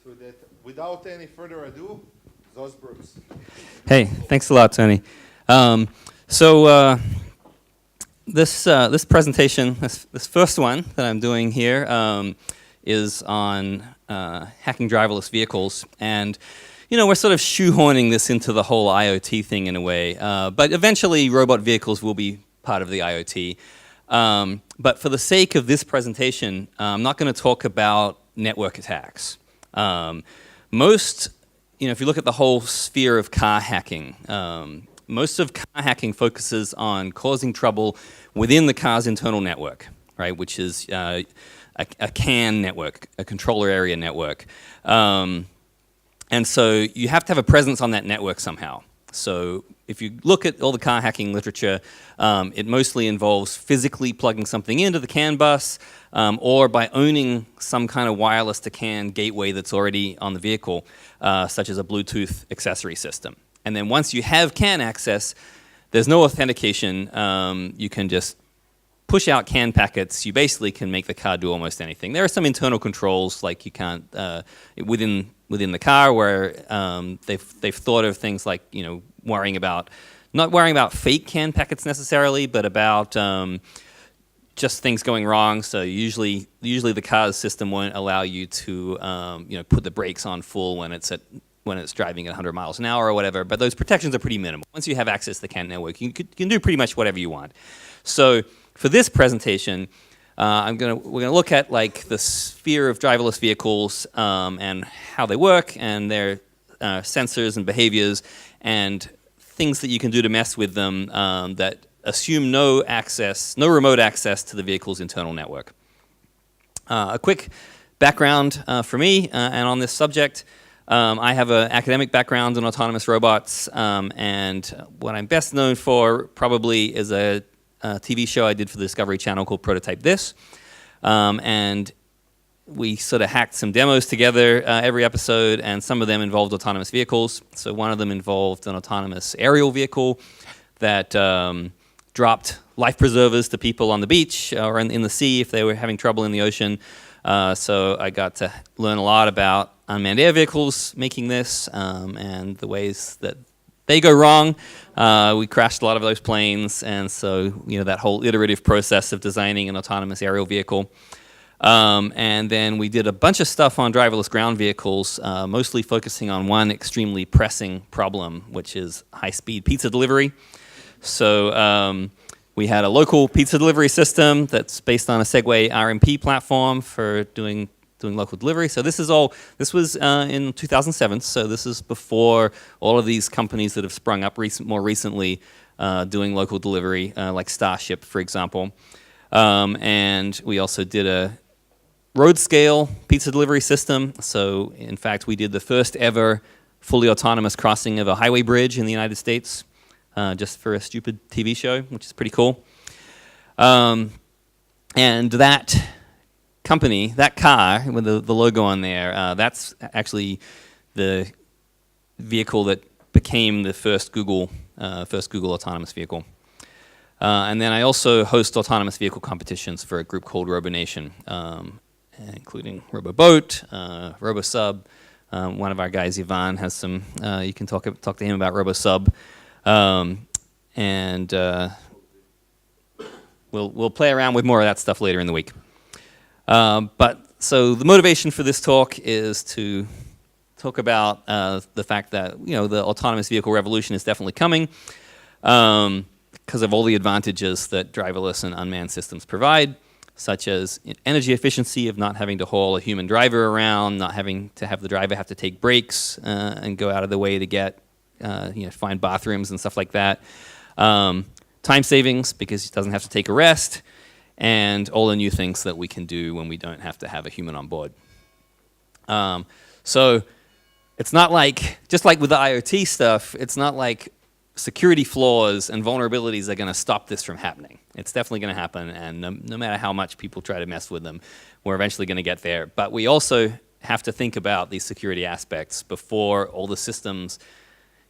So that without any further ado, Zos Brooks. Hey, thanks a lot, Tony. This presentation, this first one that I'm doing here, is on hacking driverless vehicles, and we're sort of shoehorning this into the whole IoT thing in a way. But eventually, robot vehicles will be part of the IoT. But for the sake of this presentation, I'm not going to talk about network attacks. Most, if you look at the whole sphere of car hacking, most of car hacking focuses on causing trouble within the car's internal network, right? Which is a CAN network, a controller area network. And so you have to have a presence on that network somehow. So if you look at all the car hacking literature, it mostly involves physically plugging something into the CAN bus, or by owning some kind of wireless to CAN gateway that's already on the vehicle, such as a Bluetooth accessory system. And then once you have CAN access, there's no authentication. You can just push out CAN packets. You basically can make the car do almost anything. There are some internal controls, like you can't within the car, where they've thought of things like not worrying about fake CAN packets necessarily, but about just things going wrong. So usually the car's system won't allow you to put the brakes on full when it's driving at 100 miles an hour or whatever. But those protections are pretty minimal. Once you have access to the CAN network, you can do pretty much whatever you want. So for this presentation, we're gonna look at like the sphere of driverless vehicles and how they work and their sensors and behaviors and things that you can do to mess with them that assume no remote access to the vehicle's internal network. A quick background for me and on this subject. I have an academic background in autonomous robots, and what I'm best known for probably is a TV show I did for the Discovery Channel called Prototype This. And we sort of hacked some demos together every episode, and some of them involved autonomous vehicles. So one of them involved an autonomous aerial vehicle that dropped life preservers to people on the beach or in the sea if they were having trouble in the ocean. So I got to learn a lot about unmanned air vehicles making this and the ways that they go wrong. We crashed a lot of those planes, and so that whole iterative process of designing an autonomous aerial vehicle. And then we did a bunch of stuff on driverless ground vehicles, mostly focusing on one extremely pressing problem, which is high-speed pizza delivery. So we had a local pizza delivery system that's based on a Segway RMP platform for doing local delivery. So this was in 2007. So this is before all of these companies that have sprung up more recently doing local delivery, like Starship, for example. And we also did a road scale pizza delivery system. So in fact, we did the first ever fully autonomous crossing of a highway bridge in the United States, just for a stupid TV show, which is pretty cool. And that company, that car with the logo on there, that's actually the vehicle that became the first Google autonomous vehicle. And then I also host autonomous vehicle competitions for a group called RoboNation, including RoboBoat, RoboSub. One of our guys, Ivan, has some. You can talk to him about RoboSub, and we'll play around with more of that stuff later in the week. But so the motivation for this talk is to talk about the fact that the autonomous vehicle revolution is definitely coming because of all the advantages that driverless and unmanned systems provide, such as energy efficiency of not having to haul a human driver around, not having to have the driver have to take breaks and go out of the way to get find bathrooms and stuff like that. Time savings because it doesn't have to take a rest. And all the new things that we can do when we don't have to have a human on board. So it's not like, just like with the IoT stuff, it's not like security flaws and vulnerabilities are going to stop this from happening. It's definitely going to happen, and no matter how much people try to mess with them, we're eventually going to get there. But we also have to think about these security aspects before all the systems,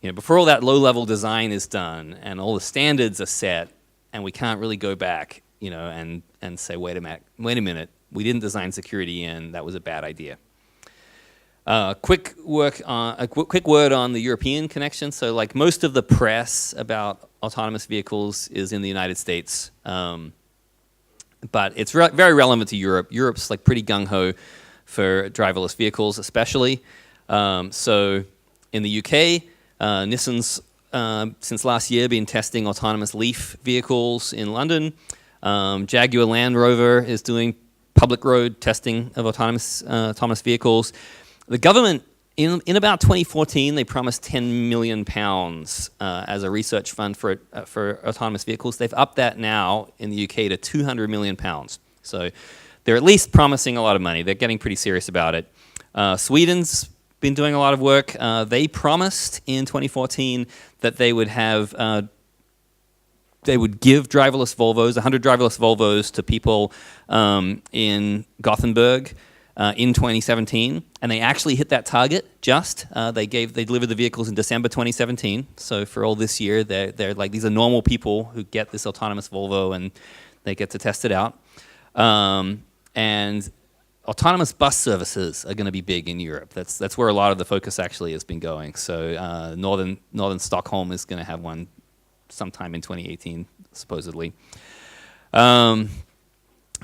before all that low-level design is done and all the standards are set, and we can't really go back and say, wait a minute, we didn't design security in, that was a bad idea. Quick word on the European connection. So like most of the press about autonomous vehicles is in the United States, but it's very relevant to Europe. Europe's like pretty gung-ho for driverless vehicles, especially. So in the UK, Nissan's since last year been testing autonomous Leaf vehicles in London. Jaguar Land Rover is doing public road testing of autonomous vehicles. The government, in about 2014, they promised £10 million as a research fund for autonomous vehicles. They've upped that now in the UK to £200 million. So they're at least promising a lot of money. They're getting pretty serious about it. Sweden's been doing a lot of work. They promised in 2014 that they would have they would give driverless Volvos, 100 driverless Volvos, to people in Gothenburg in 2017, and they actually hit that target. They delivered the vehicles in December 2017. So for all this year, they're like, these are normal people who get this autonomous Volvo and they get to test it out. And autonomous bus services are going to be big in Europe. That's where a lot of the focus actually has been going. So northern Stockholm is going to have one sometime in 2018, supposedly.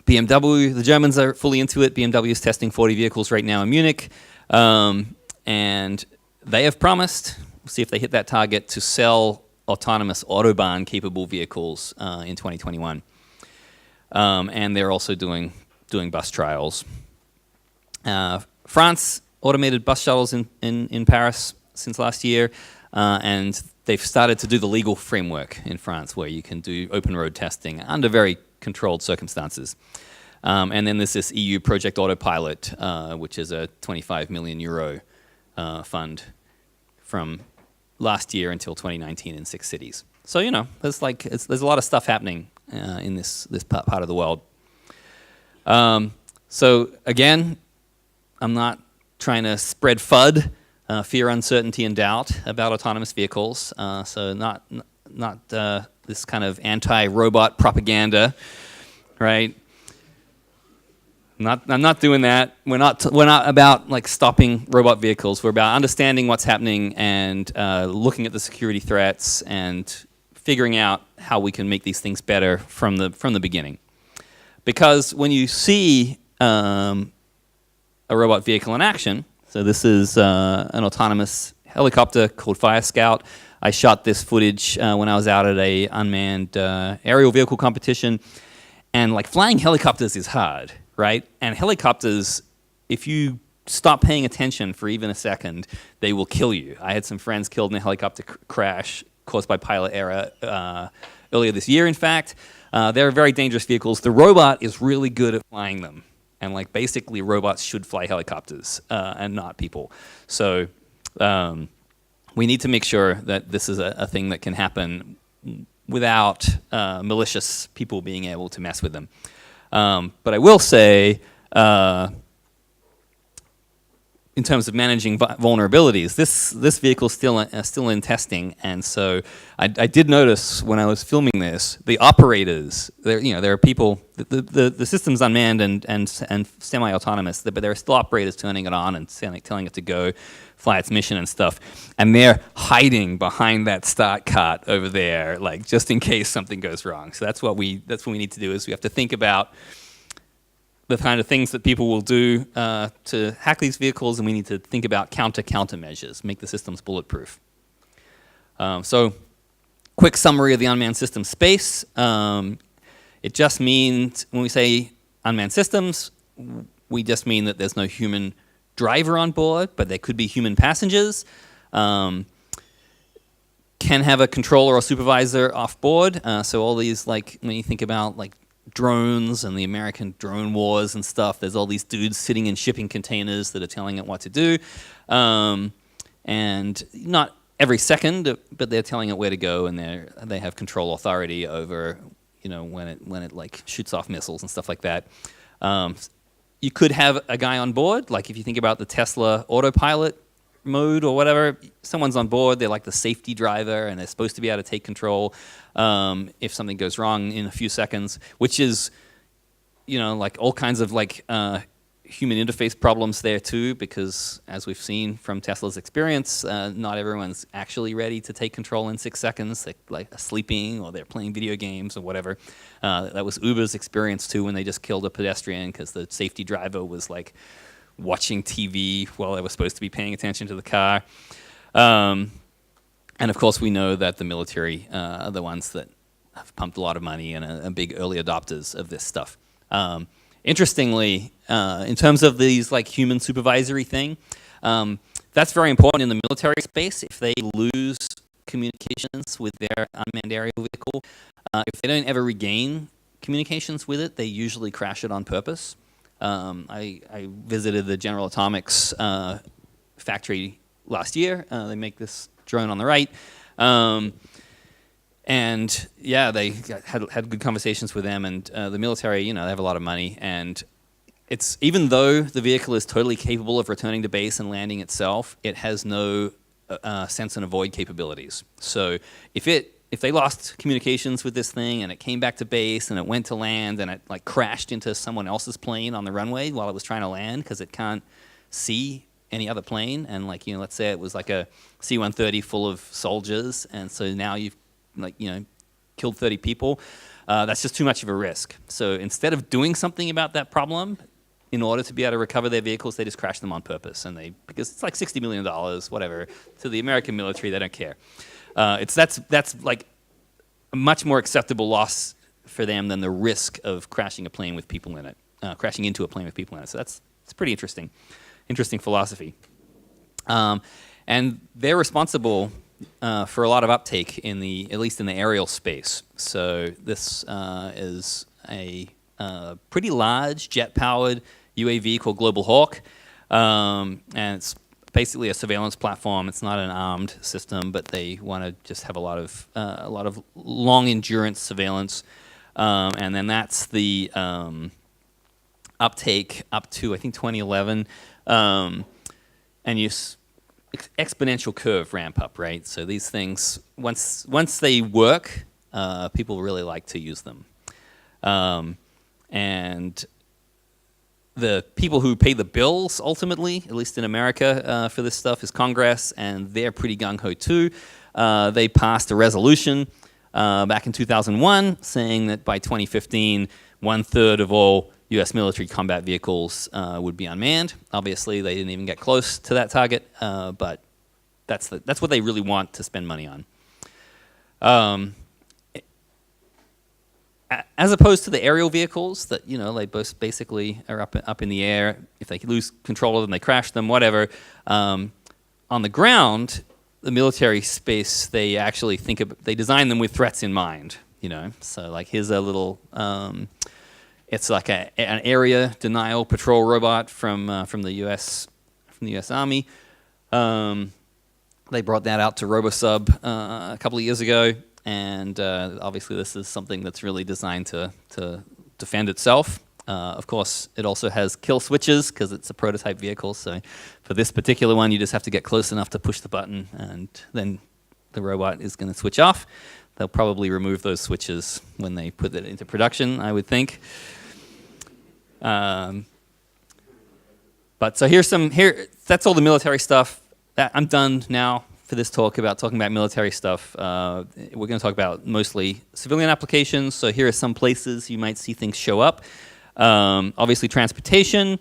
BMW, the Germans are fully into it. BMW is testing 40 vehicles right now in Munich. And they have promised, we'll see if they hit that target, to sell autonomous Autobahn-capable vehicles in 2021. And they're also doing bus trials. France automated bus shuttles in Paris since last year, and they've started to do the legal framework in France where you can do open road testing under very controlled circumstances. And then there's this EU Project Autopilot, which is a 25 million euro fund from last year until 2019 in 6 cities. So, there's a lot of stuff happening in this part of the world. So again, I'm not trying to spread FUD, fear, uncertainty, and doubt about autonomous vehicles. So not this kind of anti-robot propaganda, right? I'm not doing that. We're not about like stopping robot vehicles. We're about understanding what's happening and looking at the security threats and figuring out how we can make these things better from the beginning. Because when you see a robot vehicle in action, so this is an autonomous helicopter called Fire Scout. I shot this footage when I was out at a unmanned aerial vehicle competition, and like flying helicopters is hard, right? And helicopters, if you stop paying attention for even a second, they will kill you. I had some friends killed in a helicopter crash caused by pilot error earlier this year, in fact. They're very dangerous vehicles. The robot is really good at flying them. And like basically robots should fly helicopters and not people. So we need to make sure that this is a thing that can happen without malicious people being able to mess with them. But I will say, in terms of managing vulnerabilities, this vehicle is still in testing, and so I did notice when I was filming this, the operators, there are people, the system's unmanned and semi-autonomous, but there are still operators turning it on and telling it to go fly its mission and stuff, and they're hiding behind that start cart over there, like just in case something goes wrong. So that's what we need to do, is we have to think about the kind of things that people will do to hack these vehicles, and we need to think about countermeasures, make the systems bulletproof. So, quick summary of the unmanned system space. It just means, when we say unmanned systems, we just mean that there's no human driver on board, but there could be human passengers. Can have a controller or supervisor off board. So all these, like, when you think about like drones and the American drone wars and stuff, there's all these dudes sitting in shipping containers that are telling it what to do, and not every second, but they're telling it where to go, and they have control authority over when it like shoots off missiles and stuff like that. You could have a guy on board, like if you think about the Tesla autopilot mode or whatever, someone's on board, they're like the safety driver, and they're supposed to be able to take control if something goes wrong in a few seconds, which is, like all kinds of like human interface problems there too, because as we've seen from Tesla's experience, not everyone's actually ready to take control in 6 seconds. They like are sleeping or they're playing video games or whatever. That was Uber's experience too when they just killed a pedestrian because the safety driver was like watching TV while they were supposed to be paying attention to the car. And of course, we know that the military are the ones that have pumped a lot of money and are big early adopters of this stuff. Interestingly, in terms of these like human supervisory thing, that's very important in the military space. If they lose communications with their unmanned aerial vehicle, if they don't ever regain communications with it, they usually crash it on purpose. I visited the General Atomics factory last year. They make this drone on the right. And yeah, they had good conversations with them, and the military, you know, they have a lot of money, and it's even though the vehicle is totally capable of returning to base and landing itself, it has no sense and avoid capabilities. So if they lost communications with this thing and it came back to base and it went to land and it like crashed into someone else's plane on the runway while it was trying to land because it can't see any other plane, and like, you know, let's say it was like a C-130 full of soldiers, and so now you've like, you know, killed 30 people, that's just too much of a risk. So instead of doing something about that problem, in order to be able to recover their vehicles, they just crash them on purpose, and because it's like $60 million, whatever, to the American military, they don't care. That's like a much more acceptable loss for them than the risk of crashing a plane with people in it, crashing into a plane with people in it. So it's pretty interesting philosophy. And they're responsible for a lot of uptake at least in the aerial space. So this is a pretty large jet-powered UAV called Global Hawk, and it's basically a surveillance platform. It's not an armed system, but they want to just have a lot of long endurance surveillance, and then that's the uptake up to I think 2011, and you exponential curve ramp up, right? So these things, once they work, people really like to use them. And the people who pay the bills, ultimately, at least in America, for this stuff is Congress, and they're pretty gung-ho too. They passed a resolution back in 2001 saying that by 2015, 1/3 of all U.S. military combat vehicles would be unmanned. Obviously, they didn't even get close to that target, but that's what they really want to spend money on. As opposed to the aerial vehicles that, you know, they both basically are up in the air. If they lose control of them, they crash them, whatever. On the ground, the military space, they actually they design them with threats in mind, you know. So like here's a little, it's like an area denial patrol robot from the U.S. Army. They brought that out to RoboSub a couple of years ago, and obviously this is something that's really designed to defend itself. Of course, it also has kill switches because it's a prototype vehicle. So for this particular one, you just have to get close enough to push the button, and then the robot is going to switch off. They'll probably remove those switches when they put it into production, I would think. But so that's all the military stuff. I'm done now for this talk talking about military stuff. We're going to talk about mostly civilian applications. So here are some places you might see things show up. Obviously transportation.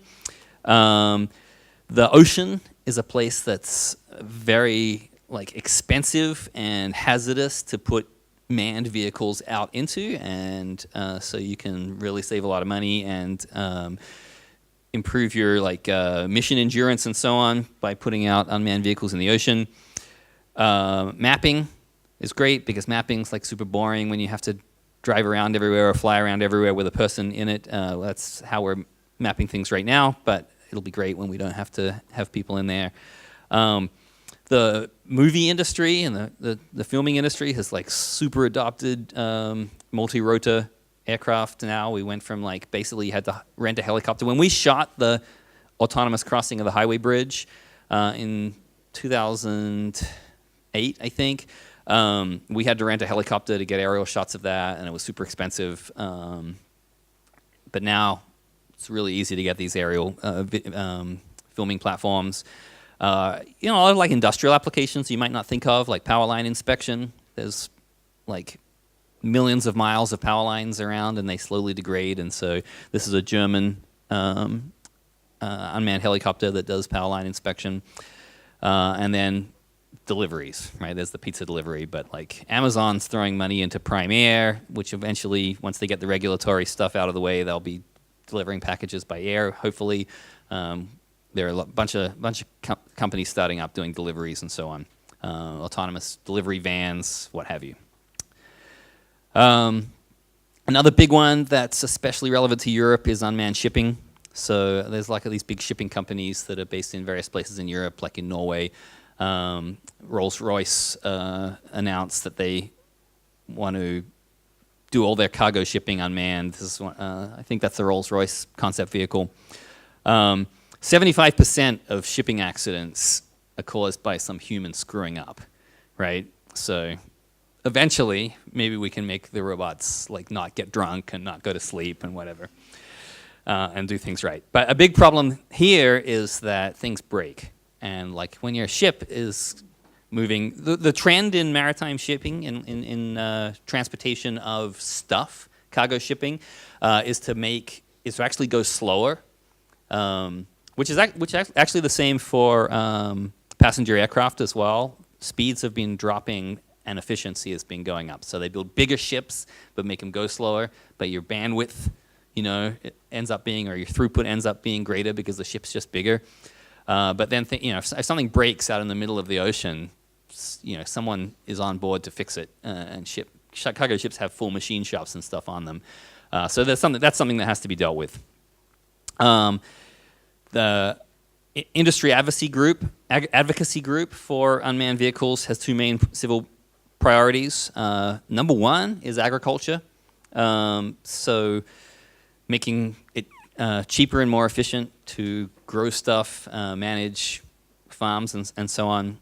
The ocean is a place that's very expensive and hazardous to put manned vehicles out into, and so you can really save a lot of money and improve your mission endurance and so on by putting out unmanned vehicles in the ocean. Mapping is great because mapping's super boring when you have to drive around everywhere or fly around everywhere with a person in it. That's how we're mapping things right now, but it'll be great when we don't have to have people in there. The movie industry and the filming industry has super adopted multi-rotor aircraft now. We went from basically you had to rent a helicopter. When we shot the autonomous crossing of the highway bridge in 2008, I think, we had to rent a helicopter to get aerial shots of that, and it was super expensive. But now It's really easy to get these aerial filming platforms. A lot of like industrial applications you might not think of, like power line inspection. There's like millions of miles of power lines around, and they slowly degrade. And so this is a German unmanned helicopter that does power line inspection. And then deliveries, right? There's the pizza delivery, but like Amazon's throwing money into Prime Air, which eventually, once they get the regulatory stuff out of the way, they'll be delivering packages by air, hopefully. There are a bunch of companies starting up doing deliveries and so on. Autonomous delivery vans, what have you. Another big one that's especially relevant to Europe is unmanned shipping. So there's like these big shipping companies that are based in various places in Europe, like in Norway. Rolls-Royce announced that they want to do all their cargo shipping unmanned. This is I think that's the Rolls-Royce concept vehicle. 75% of shipping accidents are caused by some human screwing up, right? So eventually, maybe we can make the robots like not get drunk and not go to sleep and whatever, and do things right. But a big problem here is that things break. And like when your ship is moving, the trend in maritime shipping, in transportation of stuff, cargo shipping, is to actually go slower, which is actually the same for passenger aircraft as well. Speeds have been dropping and efficiency has been going up. So they build bigger ships but make them go slower, but your bandwidth, it ends up being, or your throughput ends up being greater because the ship's just bigger. But then, if something breaks out in the middle of the ocean, someone is on board to fix it. And cargo ships have full machine shops and stuff on them. So that's something that has to be dealt with. The industry advocacy group for unmanned vehicles has two main civil priorities. Number one is agriculture. So making it cheaper and more efficient to grow stuff, manage farms, and so on.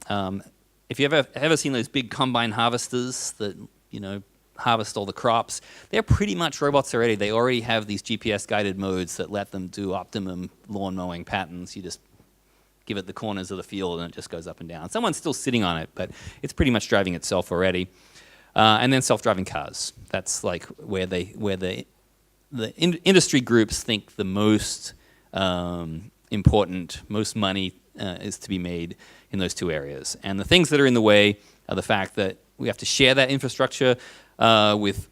If you've ever seen those big combine harvesters that harvest all the crops, they're pretty much robots already. They already have these GPS-guided modes that let them do optimum lawn mowing patterns. You just give it the corners of the field, and it just goes up and down. Someone's still sitting on it, but it's pretty much driving itself already. And then self-driving cars. That's like where the industry groups think the most important, most money is to be made in those two areas. And the things that are in the way are the fact that we have to share that infrastructure with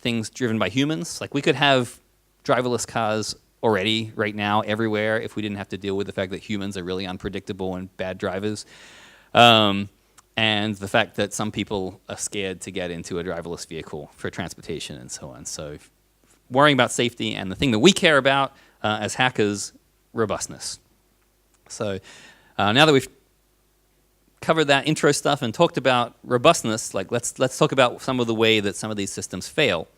things driven by humans. Like we could have driverless cars already right now everywhere if we didn't have to deal with the fact that humans are really unpredictable and bad drivers. And the fact that some people are scared to get into a driverless vehicle for transportation and so on. So worrying about safety, and the thing that we care about as hackers, robustness. So now that we've covered that intro stuff and talked about robustness, like let's talk about some of the way that some of these systems fail.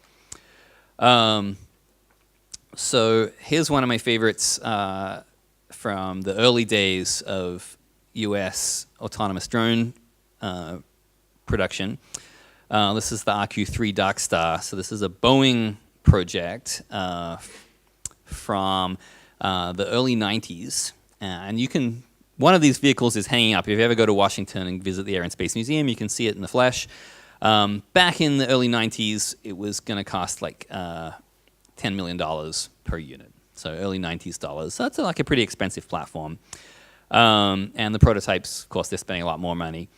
So here's one of my favorites from the early days of US autonomous drone production. This is the RQ-3 Darkstar. So this is a Boeing project from the early 90s. And one of these vehicles is hanging up. If you ever go to Washington and visit the Air and Space Museum, you can see it in the flesh. Back in the early 90s, it was going to cost like $10 million per unit. So early 90s dollars. So that's like a pretty expensive platform. And the prototypes, of course, they're spending a lot more money.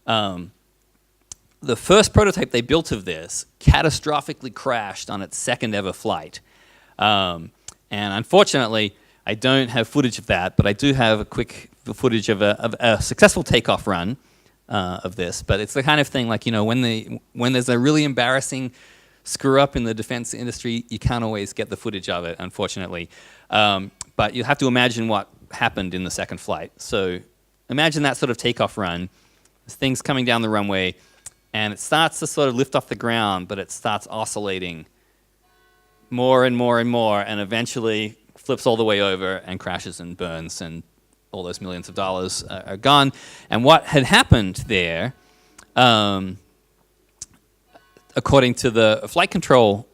The first prototype they built of this catastrophically crashed on its second ever flight. And unfortunately, I don't have footage of that, but I do have a quick footage of a successful takeoff run of this. But it's the kind of thing like, when there's a really embarrassing screw up in the defense industry, you can't always get the footage of it, unfortunately. But you have to imagine what happened in the second flight. So imagine that sort of takeoff run. This thing's coming down the runway, and it starts to sort of lift off the ground, but it starts oscillating more and more and more, and eventually flips all the way over and crashes and burns, and all those millions of dollars are gone. And what had happened there, according to the flight control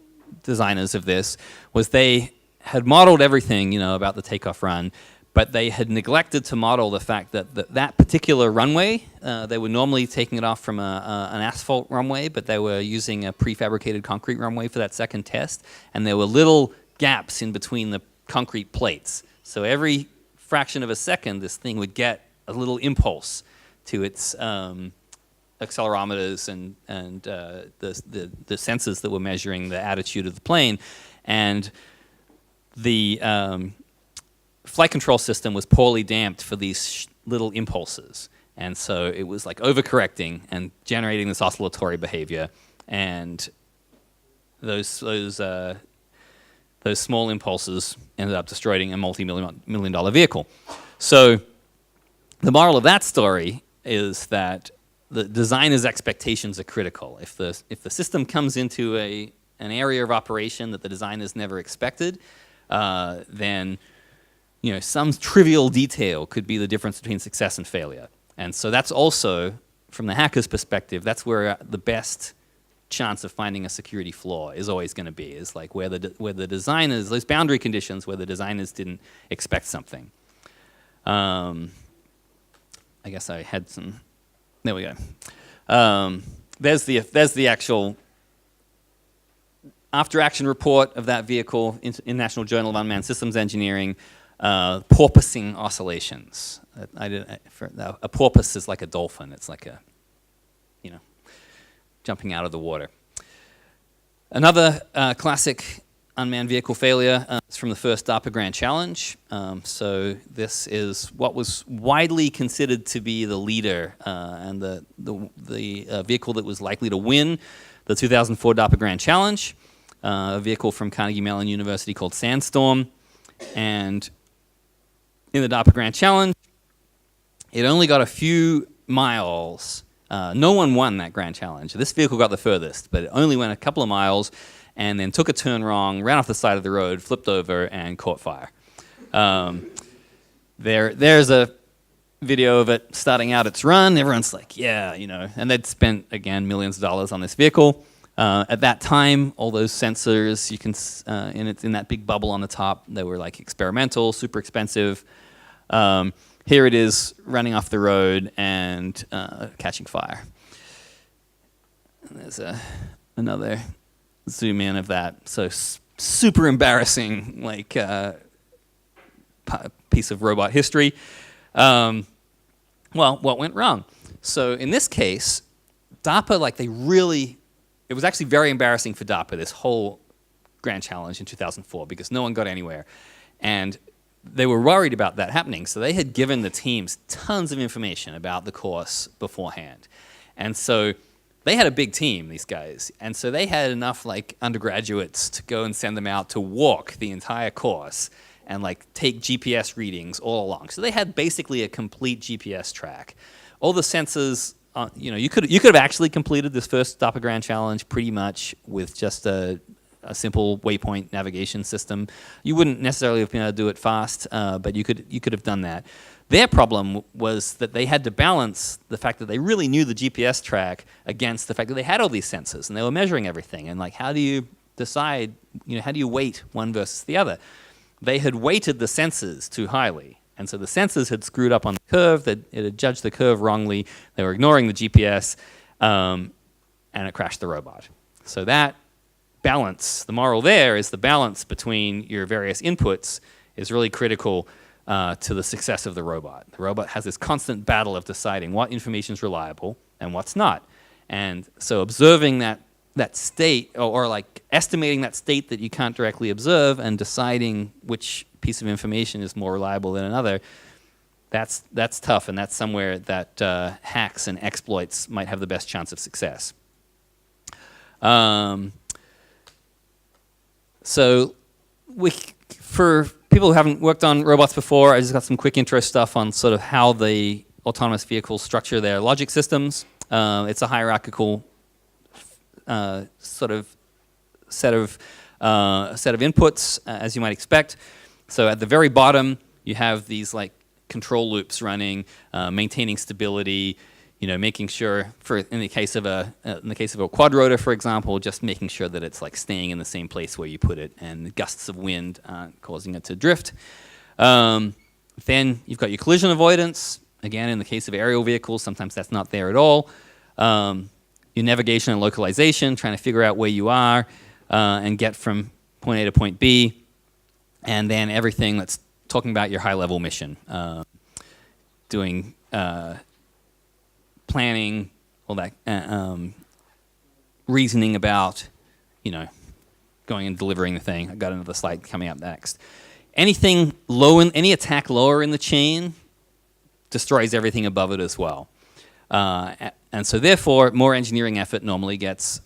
designers of this, was they had modeled everything, about the takeoff run, but they had neglected to model the fact that that particular runway, they were normally taking it off from an asphalt runway, but they were using a prefabricated concrete runway for that second test, and there were little gaps in between the concrete plates. So every fraction of a second, this thing would get a little impulse to its accelerometers and the sensors that were measuring the attitude of the plane, and the flight control system was poorly damped for these little impulses, and so it was like overcorrecting and generating this oscillatory behavior, and those small impulses ended up destroying a multi-million dollar vehicle. So the moral of that story is that the designer's expectations are critical. If the system comes into an area of operation that the designer's never expected, then some trivial detail could be the difference between success and failure. And so that's also, from the hacker's perspective, that's where the best chance of finding a security flaw is always going to be, is like where the designers, those boundary conditions where the designers didn't expect something. I guess I had some, there we go. There's the actual after action report of that vehicle in National Journal of Unmanned Systems Engineering. Porpoising oscillations. A porpoise is like a dolphin. It's like jumping out of the water. Another classic unmanned vehicle failure is from the first DARPA Grand Challenge. So this is what was widely considered to be the leader and the vehicle that was likely to win the 2004 DARPA Grand Challenge. A vehicle from Carnegie Mellon University called Sandstorm. And in the DARPA Grand Challenge, it only got a few miles. No one won that Grand Challenge. This vehicle got the furthest, but it only went a couple of miles and then took a turn wrong, ran off the side of the road, flipped over, and caught fire. There's a video of it starting out its run. Everyone's like, yeah, and they'd spent, again, millions of dollars on this vehicle. At that time, all those sensors, you can in that big bubble on the top, they were like experimental, super expensive. Here it is running off the road and catching fire. And there's another zoom in of that. So super embarrassing, like piece of robot history. Well, what went wrong? So in this case, DARPA, it was actually very embarrassing for DARPA, this whole Grand Challenge in 2004, because no one got anywhere. And they were worried about that happening, so they had given the teams tons of information about the course beforehand. And so they had a big team, these guys, and so they had enough undergraduates to go and send them out to walk the entire course and take GPS readings all along. So they had basically a complete GPS track. All the sensors, you could have actually completed this first DARPA Grand Challenge pretty much with just a simple waypoint navigation system. You wouldn't necessarily have been able to do it fast, but you could have done that. Their problem was that they had to balance the fact that they really knew the GPS track against the fact that they had all these sensors and they were measuring everything. And how do you decide, how do you weight one versus the other? They had weighted the sensors too highly. And so the sensors had screwed up on the curve, it had judged the curve wrongly, they were ignoring the GPS, and it crashed the robot. So that balance, the moral there is the balance between your various inputs is really critical to the success of the robot. The robot has this constant battle of deciding what information is reliable and what's not. And so observing that state, or estimating that state that you can't directly observe and deciding which piece of information is more reliable than another, that's tough, and that's somewhere that hacks and exploits might have the best chance of success. So for people who haven't worked on robots before, I just got some quick intro stuff on sort of how the autonomous vehicles structure their logic systems. It's a hierarchical sort of set of inputs, as you might expect. So at the very bottom, you have these control loops running, maintaining stability. making sure in the case of a quadrotor, for example, just making sure that it's like staying in the same place where you put it, and gusts of wind aren't causing it to drift. Then you've got your collision avoidance. Again, in the case of aerial vehicles, sometimes that's not there at all. Your navigation and localization, trying to figure out where you are and get from point A to point B. And then everything that's talking about your high-level mission, doing planning, all that, reasoning about, going and delivering the thing. I've got another slide coming up next. Any attack lower in the chain destroys everything above it as well. And so therefore, more engineering effort normally gets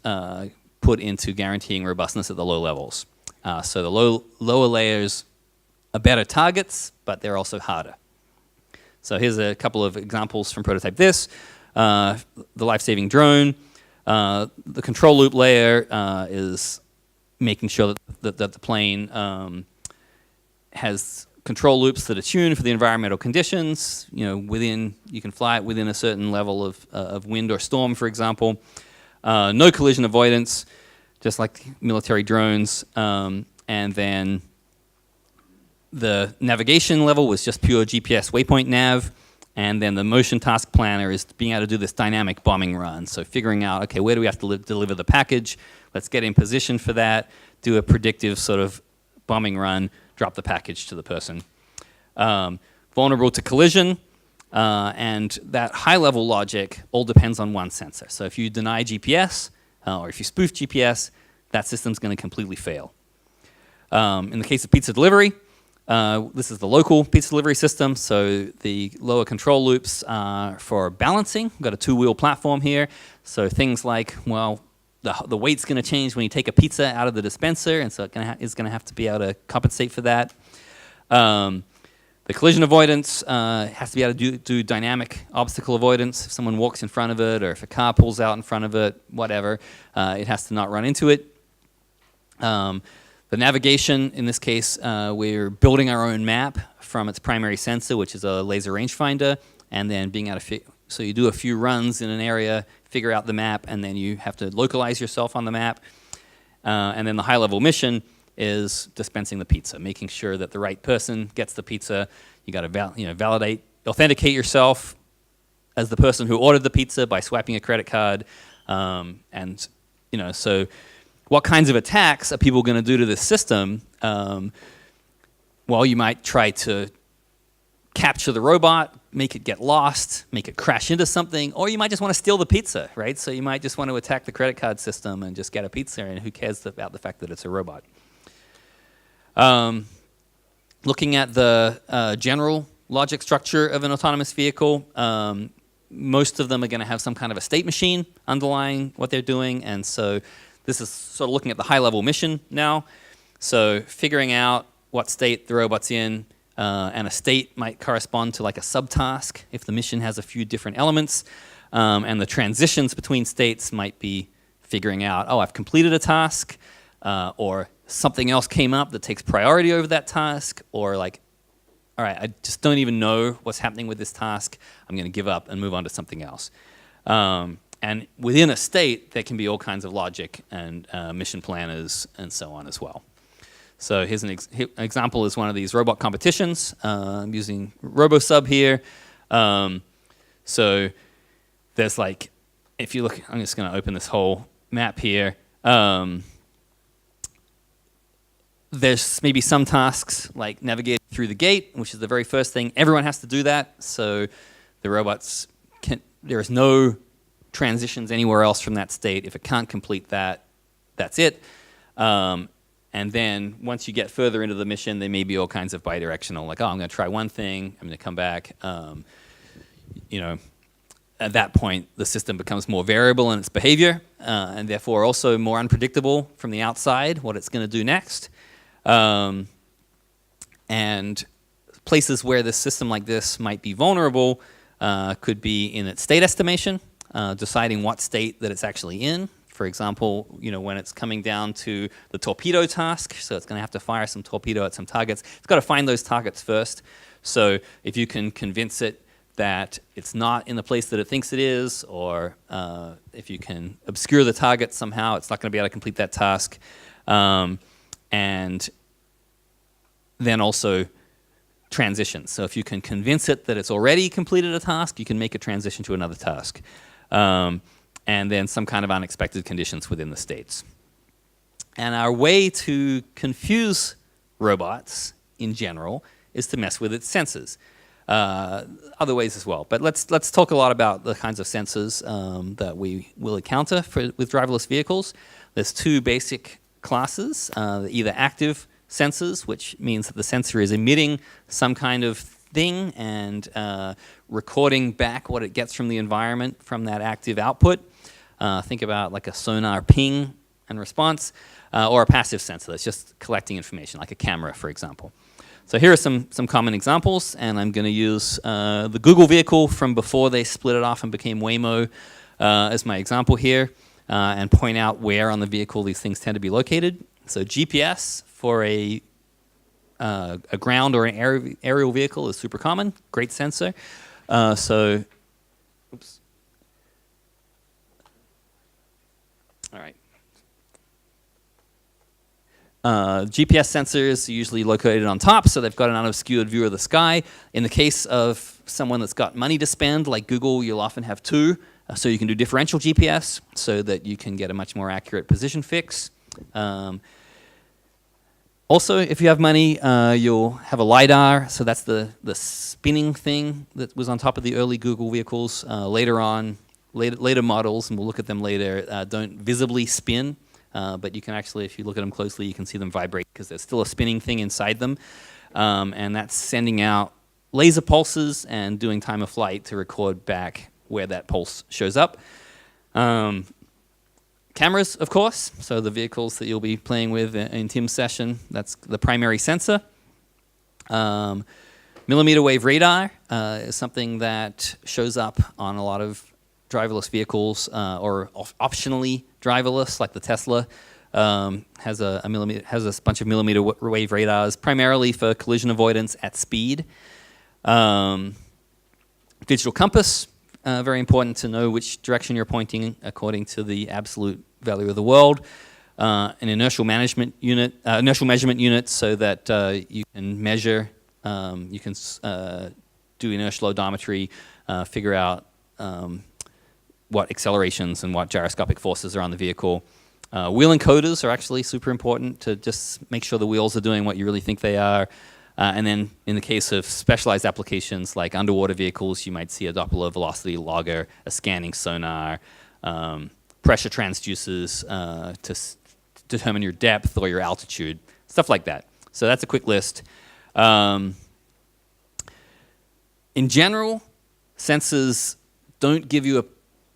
put into guaranteeing robustness at the low levels. So the lower layers are better targets, but they're also harder. So here's a couple of examples from prototype this. The life-saving drone. The control loop layer is making sure that the plane has control loops that are tuned for the environmental conditions. You can fly it within a certain level of wind or storm, for example. No collision avoidance, just like military drones. And then the navigation level was just pure GPS waypoint nav. And then the motion task planner is being able to do this dynamic bombing run. So figuring out, okay, where do we have to deliver the package? Let's get in position for that, do a predictive sort of bombing run, drop the package to the person. Vulnerable to collision, and that high-level logic all depends on one sensor. So if you deny GPS, or if you spoof GPS, that system's going to completely fail. In the case of pizza delivery, this is the local pizza delivery system, so the lower control loops are for balancing. We've got a two-wheel platform here, so things like, the weight's going to change when you take a pizza out of the dispenser, and so it's going to have to be able to compensate for that. The collision avoidance has to be able to do dynamic obstacle avoidance. If someone walks in front of it, or if a car pulls out in front of it, whatever, it has to not run into it. The navigation, in this case, we're building our own map from its primary sensor, which is a laser rangefinder, and then being able to so you do a few runs in an area, figure out the map, and then you have to localize yourself on the map. And then the high-level mission is dispensing the pizza, making sure that the right person gets the pizza. You got to authenticate yourself as the person who ordered the pizza by swiping a credit card, so what kinds of attacks are people going to do to this system? You might try to capture the robot, make it get lost, make it crash into something, or you might just want to steal the pizza, right? So you might just want to attack the credit card system and just get a pizza, and who cares about the fact that it's a robot? Looking at the general logic structure of an autonomous vehicle, most of them are going to have some kind of a state machine underlying what they're doing, and so this is sort of looking at the high-level mission now. So figuring out what state the robot's in, and a state might correspond to like a subtask if the mission has a few different elements, and the transitions between states might be figuring out, I've completed a task, or something else came up that takes priority over that task, or like, all right, I just don't even know what's happening with this task. I'm going to give up and move on to something else. And within a state, there can be all kinds of logic and mission planners and so on as well. So here's an example is one of these robot competitions. I'm using RoboSub here. So there's like, if you look, I'm just going to open this whole map here. There's maybe some tasks like navigating through the gate, which is the very first thing. Everyone has to do that. So the robots there is no transitions anywhere else from that state. If it can't complete that, that's it. And then once you get further into the mission, they may be all kinds of bidirectional, like, I'm going to try one thing, I'm going to come back. At that point, the system becomes more variable in its behavior, and therefore also more unpredictable from the outside, what it's going to do next. And places where the system like this might be vulnerable could be in its state estimation, deciding what state that it's actually in. For example, when it's coming down to the torpedo task, so it's going to have to fire some torpedo at some targets. It's got to find those targets first. So if you can convince it that it's not in the place that it thinks it is, or if you can obscure the target somehow, it's not going to be able to complete that task. And then also transitions. So if you can convince it that it's already completed a task, you can make a transition to another task. And then some kind of unexpected conditions within the states. And our way to confuse robots in general is to mess with its sensors. Other ways as well. But let's talk a lot about the kinds of sensors that we will encounter with driverless vehicles. There's two basic classes, either active sensors, which means that the sensor is emitting some kind of thing and recording back what it gets from the environment from that active output. Think about like a sonar ping and response, or a passive sensor that's just collecting information, like a camera, for example. So here are some common examples, and I'm going to use the Google vehicle from before they split it off and became Waymo as my example here, and point out where on the vehicle these things tend to be located. So GPS for a ground or an aerial vehicle is super common, great sensor. Oops. All right. GPS sensors are usually located on top, so they've got an unobscured view of the sky. In the case of someone that's got money to spend, like Google, you'll often have two, so you can do differential GPS so that you can get a much more accurate position fix. Also, if you have money, you'll have a LIDAR, so that's the spinning thing that was on top of the early Google vehicles. Later models, and we'll look at them later, don't visibly spin. But you can actually, if you look at them closely, you can see them vibrate because there's still a spinning thing inside them. And that's sending out laser pulses and doing time of flight to record back where that pulse shows up. Cameras, of course. So the vehicles that you'll be playing with in Tim's session, that's the primary sensor. Millimeter wave radar is something that shows up on a lot of driverless vehicles, or optionally driverless, like the Tesla has a bunch of millimeter wave radars, primarily for collision avoidance at speed. Digital compass, very important to know which direction you're pointing according to the absolute value of the world. An inertial measurement unit, so that you can measure, you can do inertial odometry, figure out what accelerations and what gyroscopic forces are on the vehicle. Wheel encoders are actually super important to just make sure the wheels are doing what you really think they are. And then in the case of specialized applications like underwater vehicles, you might see a Doppler velocity logger, a scanning sonar, pressure transducers to determine your depth or your altitude, stuff like that. So that's a quick list. In general, sensors don't give you a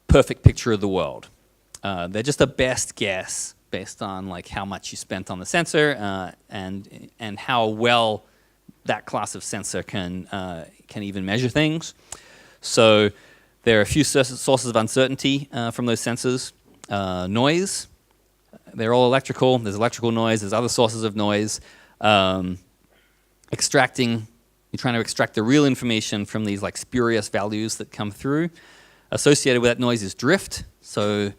perfect picture of the world. They're just a best guess based on like how much you spent on the sensor and how well that class of sensor can even measure things. So there are a few sources of uncertainty from those sensors. Noise, they're all electrical. There's electrical noise. There's other sources of noise. Extracting, you're trying to extract the real information from these like spurious values that come through. Associated with that noise is drift. So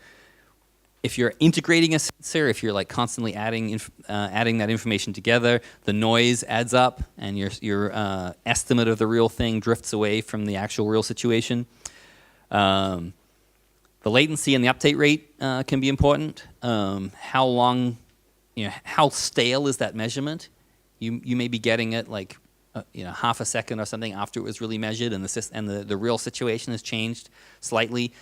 if you're integrating a sensor, if you're like constantly adding that information together, the noise adds up, and your estimate of the real thing drifts away from the actual real situation. The latency and the update rate can be important. How long, how stale is that measurement? You may be getting it like half a second or something after it was really measured, and the real situation has changed slightly.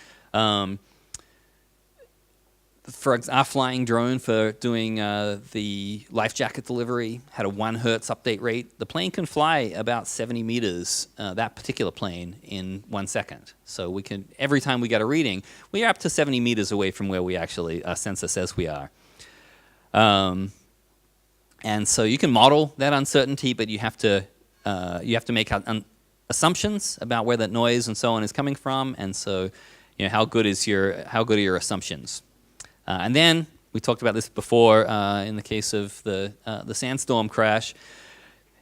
For our flying drone for doing the life jacket delivery had a 1 hertz update rate. The plane can fly about 70 meters, that particular plane, in 1 second. So we can, every time we get a reading, we are up to 70 meters away from where we actually, our sensor says we are. And so you can model that uncertainty, but you have to make assumptions about where that noise and so on is coming from. And so, how good are your assumptions? And then we talked about this before in the case of the sandstorm crash.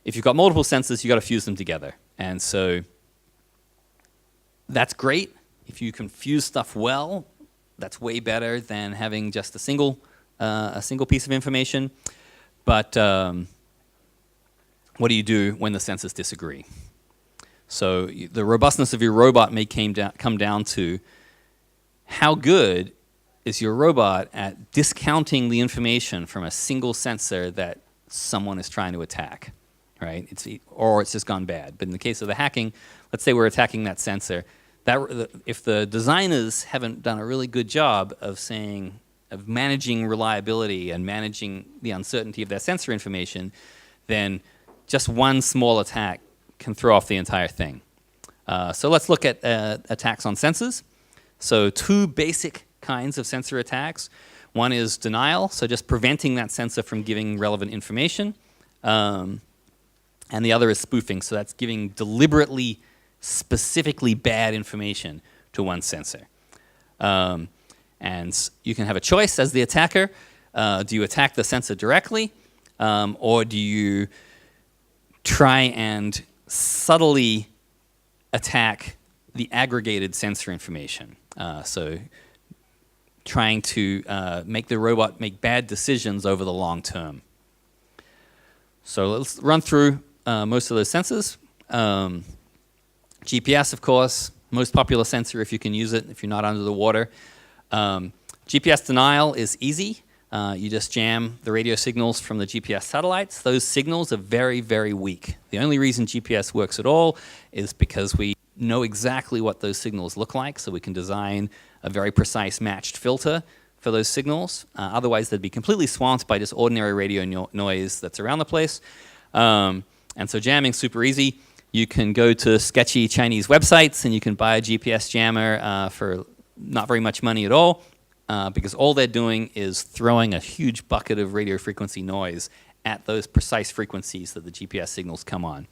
If you've got multiple sensors, you've got to fuse them together. And so That's great. If you can fuse stuff well, that's way better than having just a single piece of information. But what do you do when the sensors disagree? So the robustness of your robot may come down to how good is your robot at discounting the information from a single sensor that someone is trying to attack, right? Or it's just gone bad. But in the case of the hacking, let's say we're attacking that sensor. If the designers haven't done a really good job of managing reliability and managing the uncertainty of their sensor information, then just one small attack can throw off the entire thing. So let's look at attacks on sensors. So two basic kinds of sensor attacks. One is denial, so just preventing that sensor from giving relevant information. And the other is spoofing, so that's giving deliberately, specifically bad information to one sensor. And you can have a choice as the attacker. Do you attack the sensor directly, or do you try and subtly attack the aggregated sensor information? So trying to make the robot make bad decisions over the long term. So let's run through most of those sensors. GPS, of course, most popular sensor if you can use it, if you're not under the water. GPS denial is easy. You just jam the radio signals from the GPS satellites. Those signals are very, very weak. The only reason GPS works at all is because we know exactly what those signals look like, so we can design a very precise matched filter for those signals. Otherwise, they'd be completely swamped by just ordinary radio noise that's around the place. And so jamming's super easy. You can go to sketchy Chinese websites and you can buy a GPS jammer for not very much money at all, because all they're doing is throwing a huge bucket of radio frequency noise at those precise frequencies that the GPS signals come on.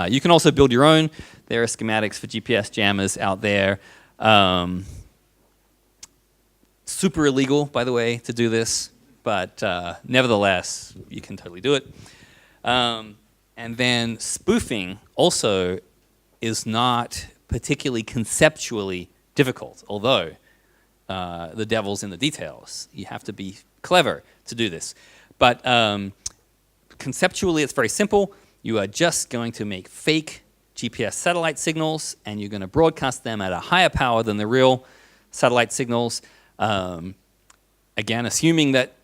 You can also build your own. There are schematics for GPS jammers out there. Super illegal, by the way, to do this, but nevertheless, you can totally do it. And then spoofing also is not particularly conceptually difficult, although the devil's in the details. You have to be clever to do this. But conceptually, it's very simple. You are just going to make fake GPS satellite signals, and you're going to broadcast them at a higher power than the real satellite signals. Again, assuming that,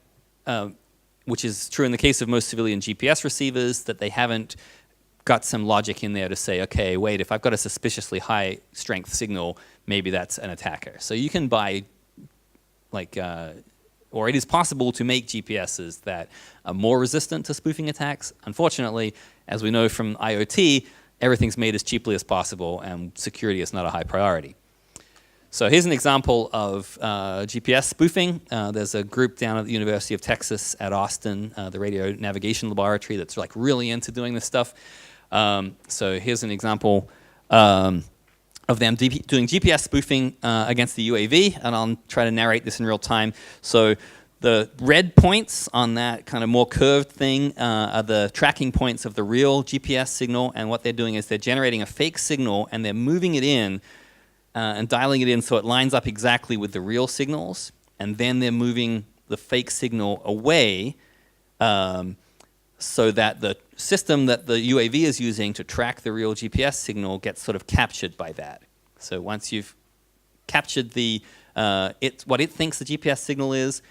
which is true in the case of most civilian GPS receivers, that they haven't got some logic in there to say, okay, wait, if I've got a suspiciously high strength signal, maybe that's an attacker. So you can buy, or it is possible to make GPSs that are more resistant to spoofing attacks. Unfortunately, as we know from IoT, everything's made as cheaply as possible, and security is not a high priority. So here's an example of GPS spoofing. There's a group down at the University of Texas at Austin, the Radio Navigation Laboratory, that's like really into doing this stuff. So here's an example of them doing GPS spoofing against the UAV, and I'll try to narrate this in real time. So the red points on that kind of more curved thing are the tracking points of the real GPS signal, and what they're doing is they're generating a fake signal and they're moving it in and dialing it in so it lines up exactly with the real signals, and then they're moving the fake signal away so that the system that the UAV is using to track the real GPS signal gets sort of captured by that. So once you've captured what it thinks the GPS signal is,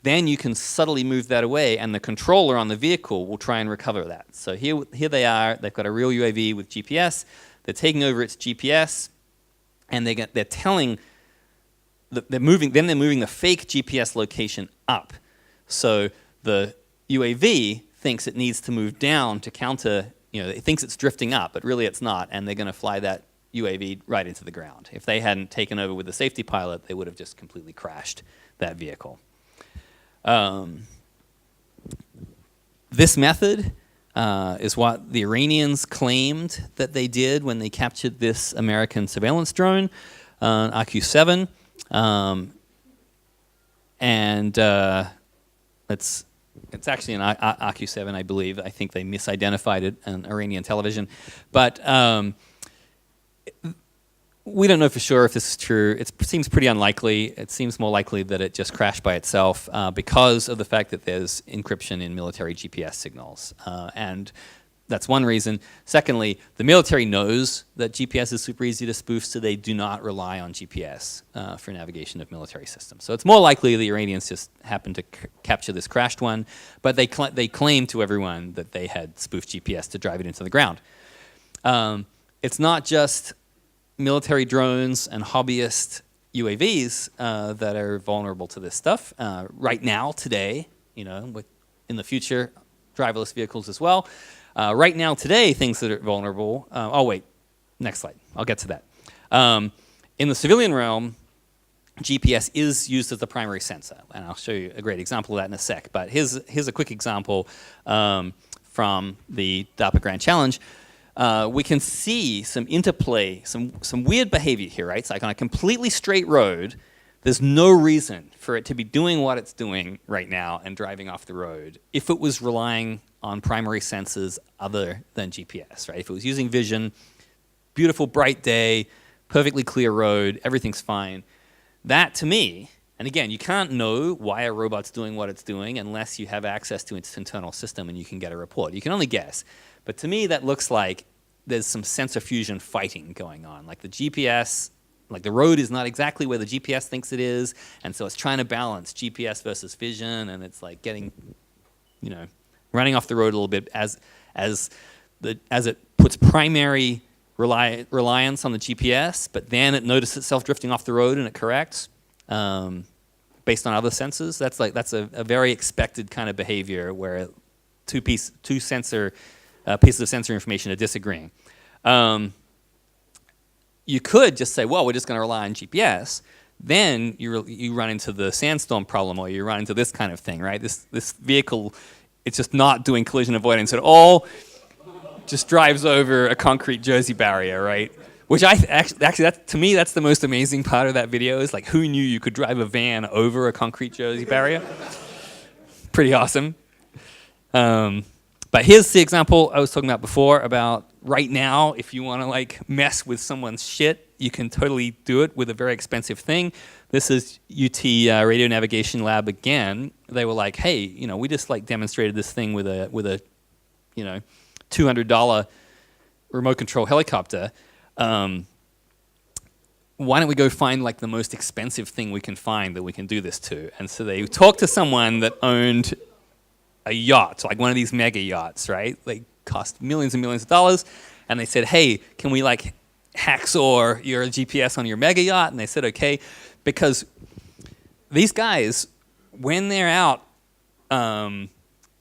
then you can subtly move that away, and the controller on the vehicle will try and recover that. So here they are. They've got a real UAV with GPS. They're taking over its GPS, and they're telling, they're moving the fake GPS location up. So the UAV thinks it needs to move down to counter, it thinks it's drifting up, but really it's not, and they're going to fly that UAV right into the ground. If they hadn't taken over with the safety pilot, they would have just completely crashed that vehicle. This method is what the Iranians claimed that they did when they captured this American surveillance drone, RQ-7. It's actually an RQ-7, I believe. I think they misidentified it on Iranian television. But we don't know for sure if this is true. It seems pretty unlikely. It seems more likely that it just crashed by itself because of the fact that there's encryption in military GPS signals. And that's one reason. Secondly, the military knows that GPS is super easy to spoof, so they do not rely on GPS for navigation of military systems. So it's more likely the Iranians just happened to capture this crashed one, but they claim to everyone that they had spoofed GPS to drive it into the ground. It's not just military drones and hobbyist UAVs that are vulnerable to this stuff. Right now, today, in the future, driverless vehicles as well. Right now, today, things that are vulnerable. Oh, wait, next slide. I'll get to that. In the civilian realm, GPS is used as the primary sensor, and I'll show you a great example of that in a sec. But here's a quick example from the DARPA Grand Challenge. We can see some interplay, some weird behavior here, right? It's like on a completely straight road, there's no reason for it to be doing what it's doing right now and driving off the road if it was relying on primary sensors other than GPS, right? If it was using vision, beautiful bright day, perfectly clear road, everything's fine. That to me, and again, you can't know why a robot's doing what it's doing unless you have access to its internal system and you can get a report. You can only guess. But to me, that looks like there's some sensor fusion fighting going on. Like the GPS, like the road is not exactly where the GPS thinks it is, and so it's trying to balance GPS versus vision, and it's like getting, running off the road a little bit as it puts primary reliance on the GPS, but then it notices itself drifting off the road and it corrects based on other sensors. That's a very expected kind of behavior where two pieces of sensor information are disagreeing. You could just say, well, we're just going to rely on GPS. Then you run into the sandstorm problem, or you run into this kind of thing, right? This vehicle, it's just not doing collision avoidance at all. Just drives over a concrete Jersey barrier, right? Which to me, that's the most amazing part of that video. Is like, who knew you could drive a van over a concrete Jersey barrier? Pretty awesome. But here's the example I was talking about before about right now, if you want to mess with someone's shit, you can totally do it with a very expensive thing. This is UT Radio Navigation Lab again. They were like, hey, we just demonstrated this thing with a $200 remote control helicopter. Why don't we go find the most expensive thing we can find that we can do this to? And so they talked to someone that owned a yacht, one of these mega yachts, right? They cost millions and millions of dollars. And they said, hey, can we hacksaw your GPS on your mega yacht? And they said, okay, because these guys, when they're out in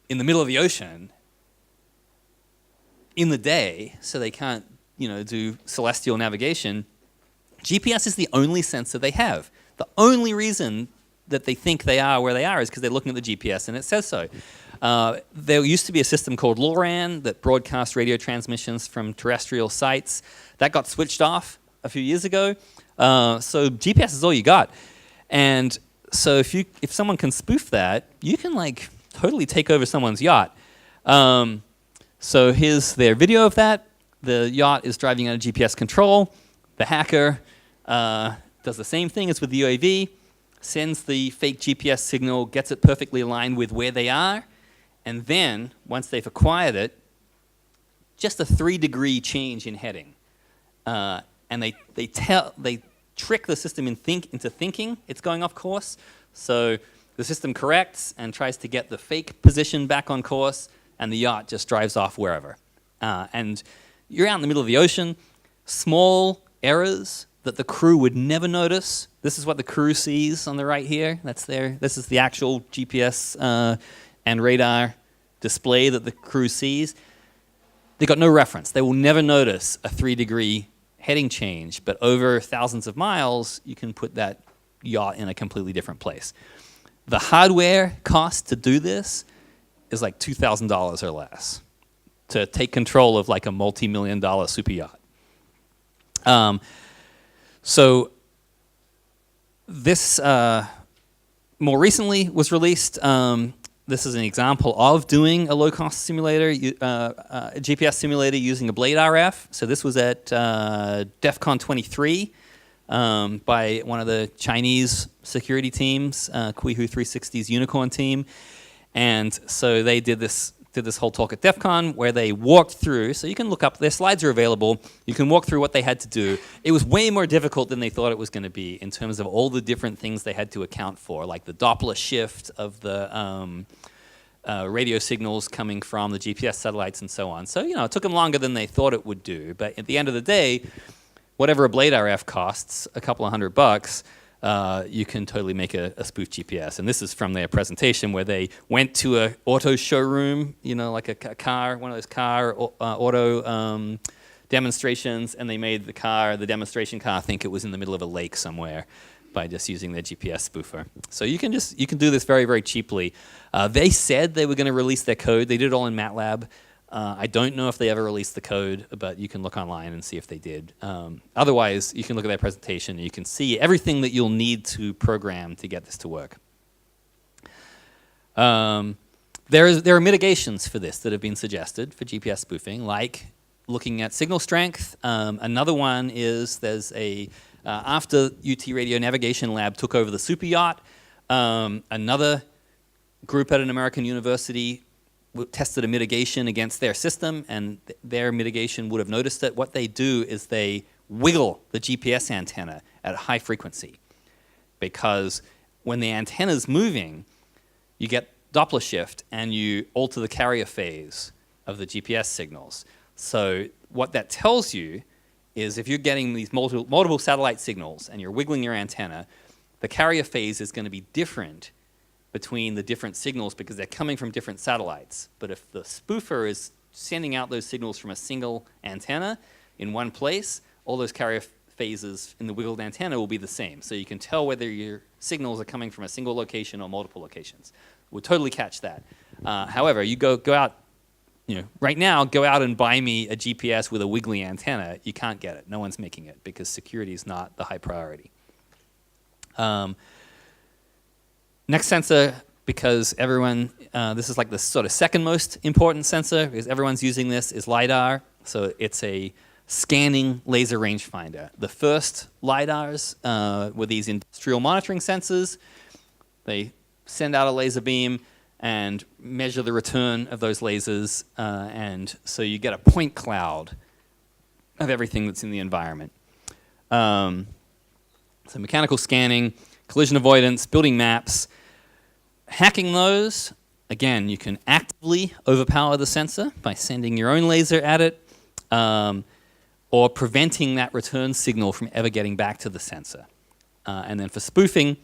the middle of the ocean in the day, so they can't, do celestial navigation, GPS is the only sensor they have. The only reason that they think they are where they are is because they're looking at the GPS and it says so. There used to be a system called LoRaN that broadcast radio transmissions from terrestrial sites. That got switched off a few years ago. So GPS is all you got. And so if someone can spoof that, you can totally take over someone's yacht. So here's their video of that. The yacht is driving out of GPS control. The hacker does the same thing as with the UAV, sends the fake GPS signal, gets it perfectly aligned with where they are, and then, once they've acquired it, just a 3-degree change in heading. And they trick the system into thinking it's going off course. So the system corrects and tries to get the fake position back on course, and the yacht just drives off wherever. And you're out in the middle of the ocean, small errors that the crew would never notice. This is what the crew sees on the right here. This is the actual GPS and radar display that the crew sees. They got no reference. They will never notice a 3-degree heading change, but over thousands of miles, you can put that yacht in a completely different place. The hardware cost to do this is $2,000 or less to take control of a multi-million-dollar super yacht. So this more recently was released. this is an example of doing a low-cost simulator, a GPS simulator using a blade RF. So this was at DEF CON 23 by one of the Chinese security teams, Qihu 360's Unicorn team. And so they did this whole talk at DEF CON where they walked through, so you can look up, their slides are available, you can walk through what they had to do. It was way more difficult than they thought it was going to be in terms of all the different things they had to account for, like the Doppler shift of the radio signals coming from the GPS satellites and so on. So, it took them longer than they thought it would do, but at the end of the day, whatever a blade RF costs, a couple of $100, you can totally make a spoof GPS. And this is from their presentation where they went to an auto showroom, like a car, one of those car auto demonstrations, and they made the demonstration car think it was in the middle of a lake somewhere by just using their GPS spoofer. So you can do this very, very cheaply. They said they were going to release their code. They did it all in MATLAB. I don't know if they ever released the code, but you can look online and see if they did. Otherwise, you can look at their presentation and you can see everything that you'll need to program to get this to work. There are mitigations for this that have been suggested for GPS spoofing, like looking at signal strength. Another one is there's after UT Radio Navigation Lab took over the super yacht, another group at an American university tested a mitigation against their system, and their mitigation would have noticed it. What they do is they wiggle the GPS antenna at a high frequency, because when the antenna's moving, you get Doppler shift and you alter the carrier phase of the GPS signals. So what that tells you is if you're getting these multiple satellite signals and you're wiggling your antenna, the carrier phase is going to be different between the different signals because they're coming from different satellites. But if the spoofer is sending out those signals from a single antenna in one place, all those carrier phases in the wiggled antenna will be the same. So you can tell whether your signals are coming from a single location or multiple locations. We'll totally catch that. However, you go out, right now, go out and buy me a GPS with a wiggly antenna. You can't get it. No one's making it because security is not the high priority. Next sensor, because everyone, this is like the sort of second most important sensor because everyone's using this, is LIDAR. So it's a scanning laser rangefinder. The first LIDARs were these industrial monitoring sensors. They send out a laser beam and measure the return of those lasers, and so you get a point cloud of everything that's in the environment. So mechanical scanning, collision avoidance, building maps. Hacking those, again, you can actively overpower the sensor by sending your own laser at it, or preventing that return signal from ever getting back to the sensor. And then for spoofing,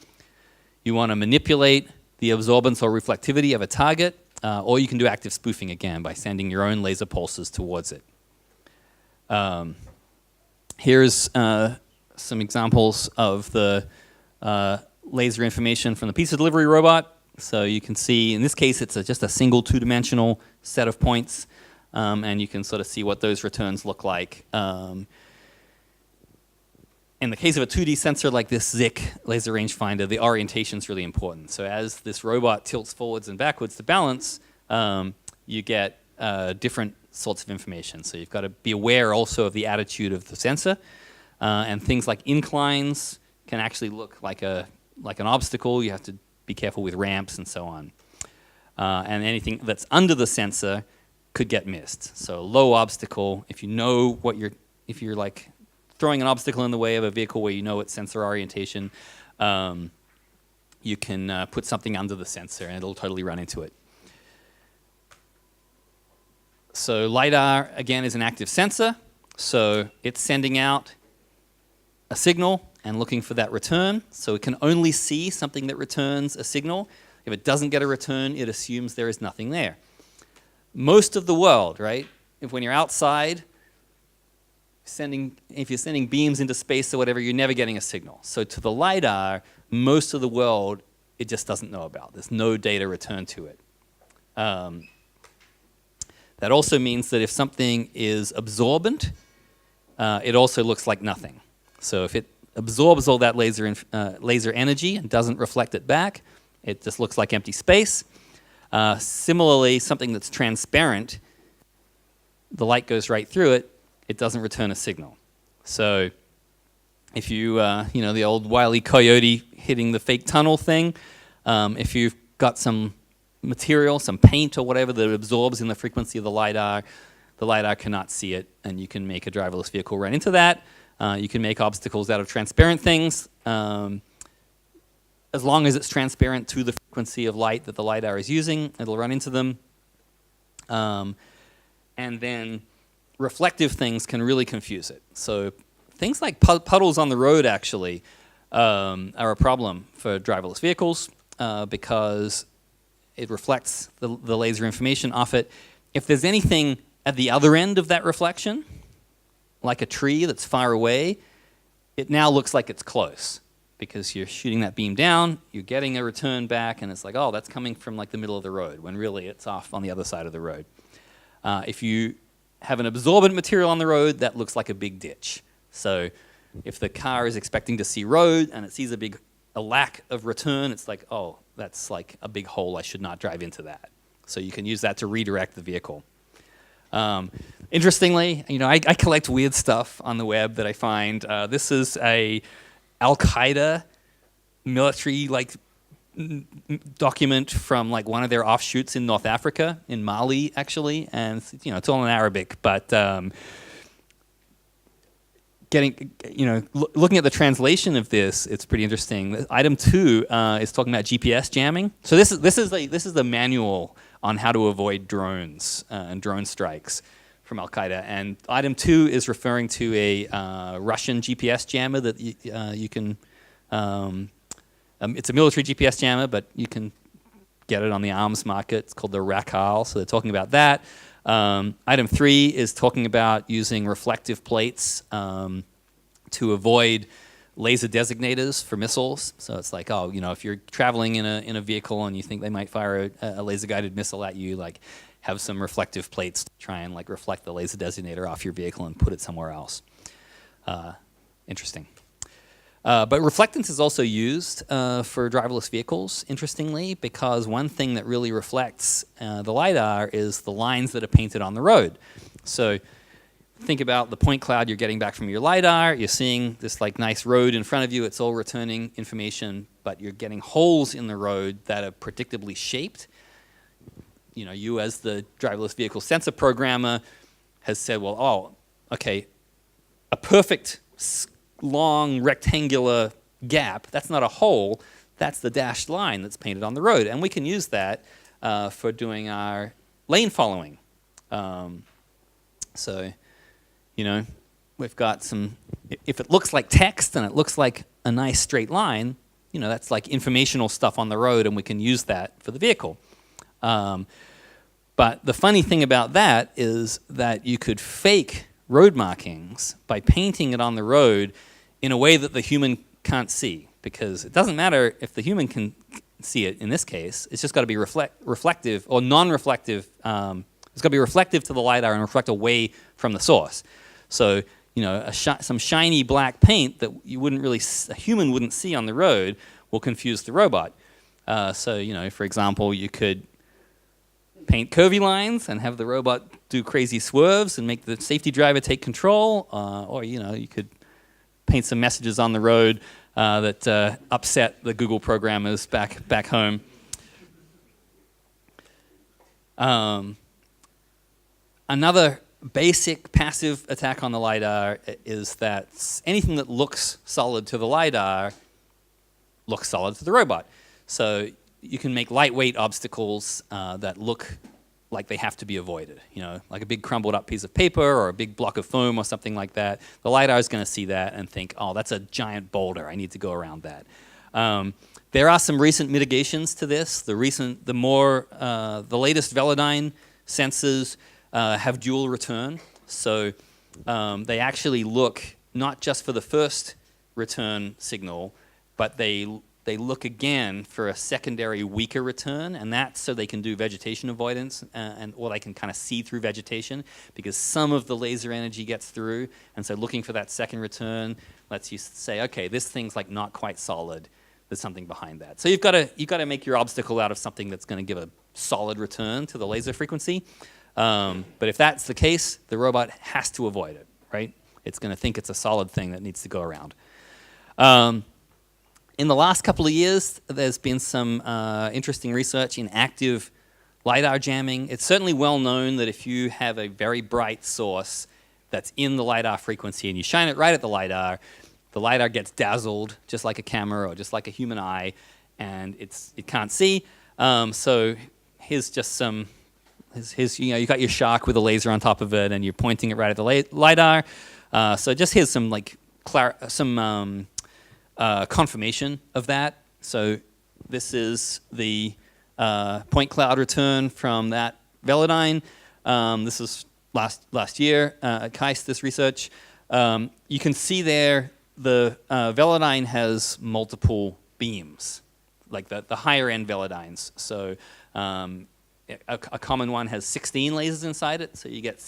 you want to manipulate the absorbance or reflectivity of a target, or you can do active spoofing again by sending your own laser pulses towards it. Here's some examples of the laser information from the pizza delivery robot. So you can see, in this case, it's just a single two-dimensional set of points, and you can sort of see what those returns look like. In the case of a 2D sensor like this ZIC laser rangefinder, the orientation is really important. So as this robot tilts forwards and backwards to balance, you get different sorts of information. So you've got to be aware also of the attitude of the sensor, and things like inclines can actually look like an obstacle. You have to be careful with ramps and so on. And anything that's under the sensor could get missed. So low obstacle, if you know if you're like throwing an obstacle in the way of a vehicle where you know its sensor orientation, you can put something under the sensor and it'll totally run into it. So LIDAR, again, is an active sensor. So it's sending out a signal and looking for that return. So it can only see something that returns a signal. If it doesn't get a return, it assumes there is nothing there. Most of the world, right? When you're outside, if you're sending beams into space or whatever, you're never getting a signal. So to the LIDAR, most of the world, it just doesn't know about. There's no data returned to it. That also means that if something is absorbent, it also looks like nothing. So if it absorbs all that laser energy and doesn't reflect it back, it just looks like empty space. Similarly, something that's transparent, the light goes right through it, it doesn't return a signal. So if you know, the old Wile E. Coyote hitting the fake tunnel thing, if you've got some material, some paint or whatever that absorbs in the frequency of the LIDAR cannot see it, and you can make a driverless vehicle run into that. You can make obstacles out of transparent things. As long as it's transparent to the frequency of light that the LIDAR is using, it'll run into them. And then reflective things can really confuse it. So things like puddles on the road actually are a problem for driverless vehicles because it reflects the laser information off it. If there's anything at the other end of that reflection, like a tree that's far away, it now looks like it's close because you're shooting that beam down, you're getting a return back, and it's like, oh, that's coming from like the middle of the road, when really it's off on the other side of the road. If you have an absorbent material on the road, that looks like a big ditch. So if the car is expecting to see road and it sees a lack of return, it's like, oh, that's like a big hole, I should not drive into that. So you can use that to redirect the vehicle. Interestingly, you know, I collect weird stuff on the web that I find. This is a Al-Qaeda military document from like one of their offshoots in North Africa, in Mali actually, and you know, it's all in Arabic, but looking at the translation of this, it's pretty interesting. Item 2 is talking about GPS jamming. So this is the manual on how to avoid drones and drone strikes from Al-Qaeda. And item 2 is referring to a Russian GPS jammer that you can. It's a military GPS jammer, but you can get it on the arms market. It's called the Rakal. So they're talking about that. Item 3 is talking about using reflective plates to avoid laser designators for missiles. So it's like, oh, you know, if you're traveling in a vehicle and you think they might fire a laser-guided missile at you, like have some reflective plates to try and like reflect the laser designator off your vehicle and put it somewhere else. Interesting. But reflectance is also used for driverless vehicles, interestingly, because one thing that really reflects the LIDAR is the lines that are painted on the road. So think about the point cloud you're getting back from your LIDAR. You're seeing this like nice road in front of you. It's all returning information, but you're getting holes in the road that are predictably shaped. You know, you as the driverless vehicle sensor programmer has said, well, oh, okay, a perfect long rectangular gap, that's not a hole, that's the dashed line that's painted on the road. And we can use that for doing our lane following. So, you know, we've got some, if it looks like text and it looks like a nice straight line, you know, that's like informational stuff on the road and we can use that for the vehicle. But the funny thing about that is that you could fake road markings by painting it on the road in a way that the human can't see, because it doesn't matter if the human can see it in this case, it's just got to be reflective or non-reflective. It's got to be reflective to the LIDAR and reflect away from the source. So, you know, some shiny black paint that you wouldn't really, a human wouldn't see on the road will confuse the robot. So, you know, for example, you could paint curvy lines and have the robot do crazy swerves and make the safety driver take control, or, you know, you could paint some messages on the road that upset the Google programmers back home. Another basic passive attack on the LIDAR is that anything that looks solid to the LIDAR looks solid to the robot. So you can make lightweight obstacles that look like they have to be avoided, you know, like a big crumbled up piece of paper or a big block of foam or something like that. The LIDAR is going to see that and think, oh, that's a giant boulder, I need to go around that. There are some recent mitigations to this. The latest Velodyne sensors have dual return. So they actually look not just for the first return signal, but they look again for a secondary weaker return, and that's so they can do vegetation avoidance or they can kind of see through vegetation, because some of the laser energy gets through, and so looking for that second return lets you say, okay, this thing's like not quite solid. There's something behind that. So you've got to make your obstacle out of something that's going to give a solid return to the laser frequency. But if that's the case, the robot has to avoid it, right? It's going to think it's a solid thing that needs to go around. In the last couple of years, there's been some interesting research in active LIDAR jamming. It's certainly well known that if you have a very bright source that's in the LIDAR frequency and you shine it right at the LIDAR gets dazzled just like a camera or just like a human eye, and it can't see. So here's just some, you got your shark with a laser on top of it, and you're pointing it right at the LIDAR. So just here's some confirmation of that. So this is the point cloud return from that Velodyne. This is last year at KAIST, this research. You can see there the Velodyne has multiple beams, like the higher end Velodynes. So a common one has 16 lasers inside it. So you get,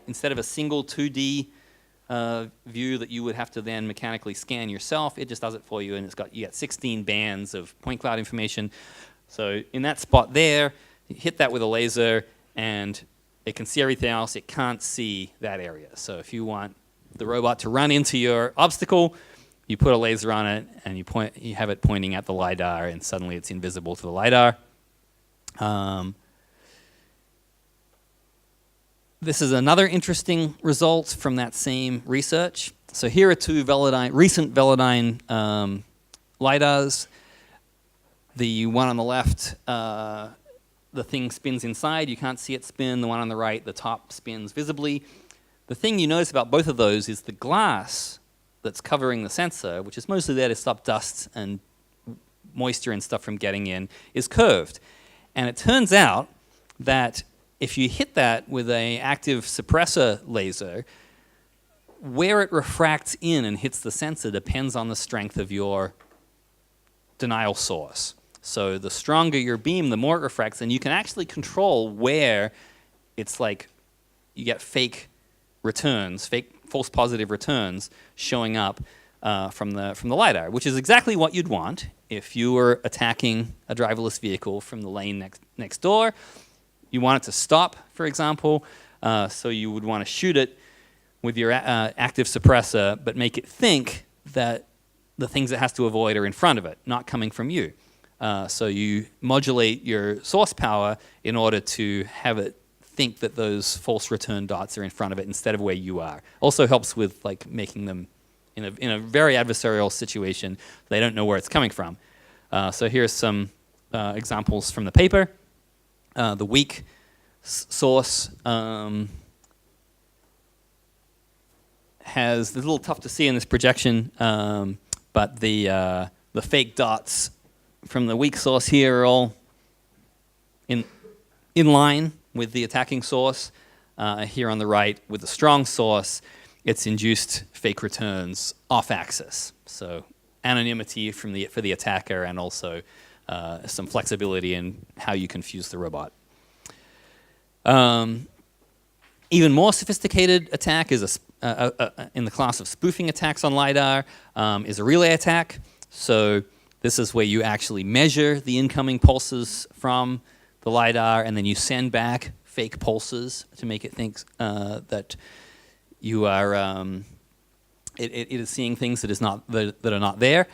instead of a single 2D view that you would have to then mechanically scan yourself, it just does it for you, and you get 16 bands of point cloud information. So in that spot there, you hit that with a laser, and it can see everything else. It can't see that area. So if you want the robot to run into your obstacle, you put a laser on it, and you have it pointing at the LIDAR, and suddenly it's invisible to the LIDAR. This is another interesting result from that same research. So here are two recent Velodyne LIDARs. The one on the left, the thing spins inside. You can't see it spin. The one on the right, the top spins visibly. The thing you notice about both of those is the glass that's covering the sensor, which is mostly there to stop dust and moisture and stuff from getting in, is curved. And it turns out that if you hit that with an active suppressor laser, where it refracts in and hits the sensor depends on the strength of your denial source. So the stronger your beam, the more it refracts, and you can actually control where it's like you get fake returns, fake false positive returns showing up from the LIDAR, which is exactly what you'd want if you were attacking a driverless vehicle from the lane next door. You want it to stop, for example, so you would want to shoot it with your active suppressor, but make it think that the things it has to avoid are in front of it, not coming from you. So you modulate your source power in order to have it think that those false return dots are in front of it instead of where you are. Also helps with like making them in a very adversarial situation. They don't know where it's coming from. So here's some examples from the paper. The weak source has, it's a little tough to see in this projection, but the fake dots from the weak source here are all in line with the attacking source. Here on the right, with the strong source, it's induced fake returns off axis. So anonymity for the attacker, and also some flexibility in how you confuse the robot. Even more sophisticated attack is in the class of spoofing attacks on LIDAR, is a relay attack. So this is where you actually measure the incoming pulses from the LIDAR, and then you send back fake pulses to make it think that you are it is seeing things that are not there.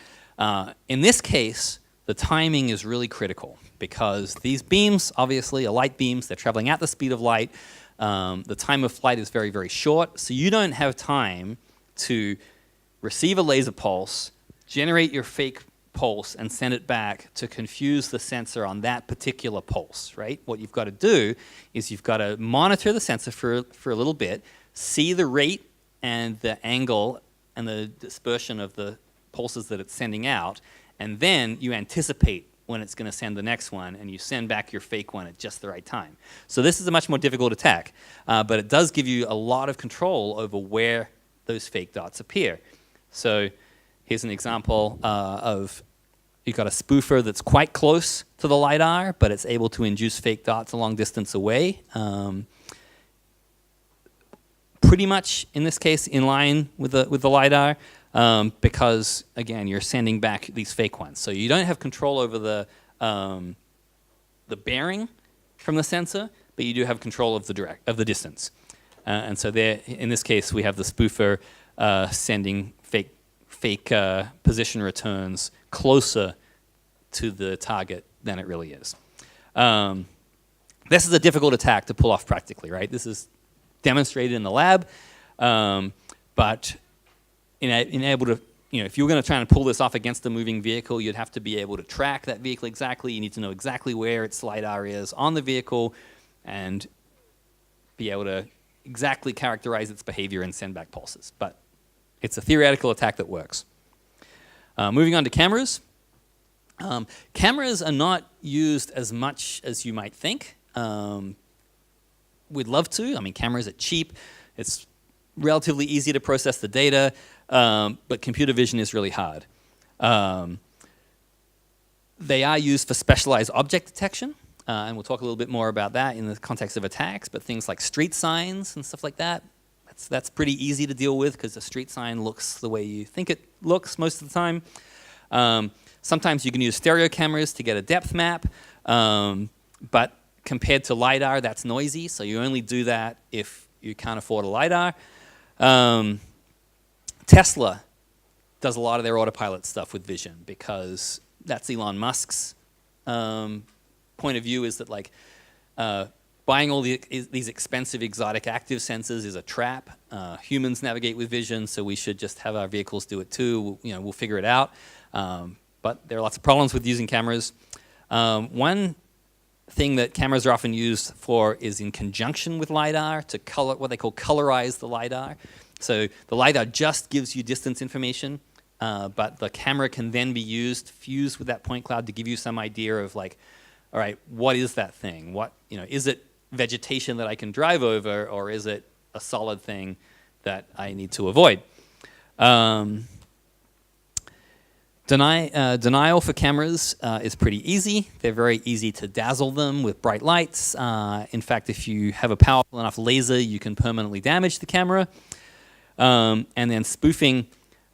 In this case, the timing is really critical because these beams, obviously, are light beams. They're traveling at the speed of light. The time of flight is very, very short, so you don't have time to receive a laser pulse, generate your fake pulse, and send it back to confuse the sensor on that particular pulse, right? What you've got to do is you've got to monitor the sensor for a little bit, see the rate and the angle and the dispersion of the pulses that it's sending out, and then you anticipate when it's going to send the next one, and you send back your fake one at just the right time. So this is a much more difficult attack, but it does give you a lot of control over where those fake dots appear. So here's an example of, you've got a spoofer that's quite close to the LIDAR, but it's able to induce fake dots a long distance away. Pretty much, in this case, in line with the LIDAR, because, again, you're sending back these fake ones. So you don't have control over the bearing from the sensor, but you do have control of the distance. And so there, in this case, we have the spoofer sending fake position returns closer to the target than it really is. This is a difficult attack to pull off practically, right? This is demonstrated in the lab, but in able to, if you were going to try and pull this off against a moving vehicle, you'd have to be able to track that vehicle exactly. You need to know exactly where its LIDAR is on the vehicle and be able to exactly characterize its behavior and send back pulses. But it's a theoretical attack that works. Moving on to cameras. Cameras are not used as much as you might think. We'd love to. I mean, cameras are cheap. It's relatively easy to process the data, but computer vision is really hard. They are used for specialized object detection, and we'll talk a little bit more about that in the context of attacks, but things like street signs and stuff like that, that's pretty easy to deal with because a street sign looks the way you think it looks most of the time. Sometimes you can use stereo cameras to get a depth map, but compared to LIDAR, that's noisy, so you only do that if you can't afford a LIDAR. Tesla does a lot of their autopilot stuff with vision because that's Elon Musk's point of view, is that like buying all these expensive exotic active sensors is a trap. Humans navigate with vision, so we should just have our vehicles do it too. We'll figure it out. But there are lots of problems with using cameras. One thing that cameras are often used for is in conjunction with LIDAR to color, what they call colorize the LIDAR. So the LIDAR just gives you distance information, but the camera can then be used, fused with that point cloud to give you some idea of like, all right, what is that thing? What, is it vegetation that I can drive over, or is it a solid thing that I need to avoid? Denial for cameras is pretty easy. They're very easy to dazzle them with bright lights. In fact, if you have a powerful enough laser, you can permanently damage the camera. And then spoofing,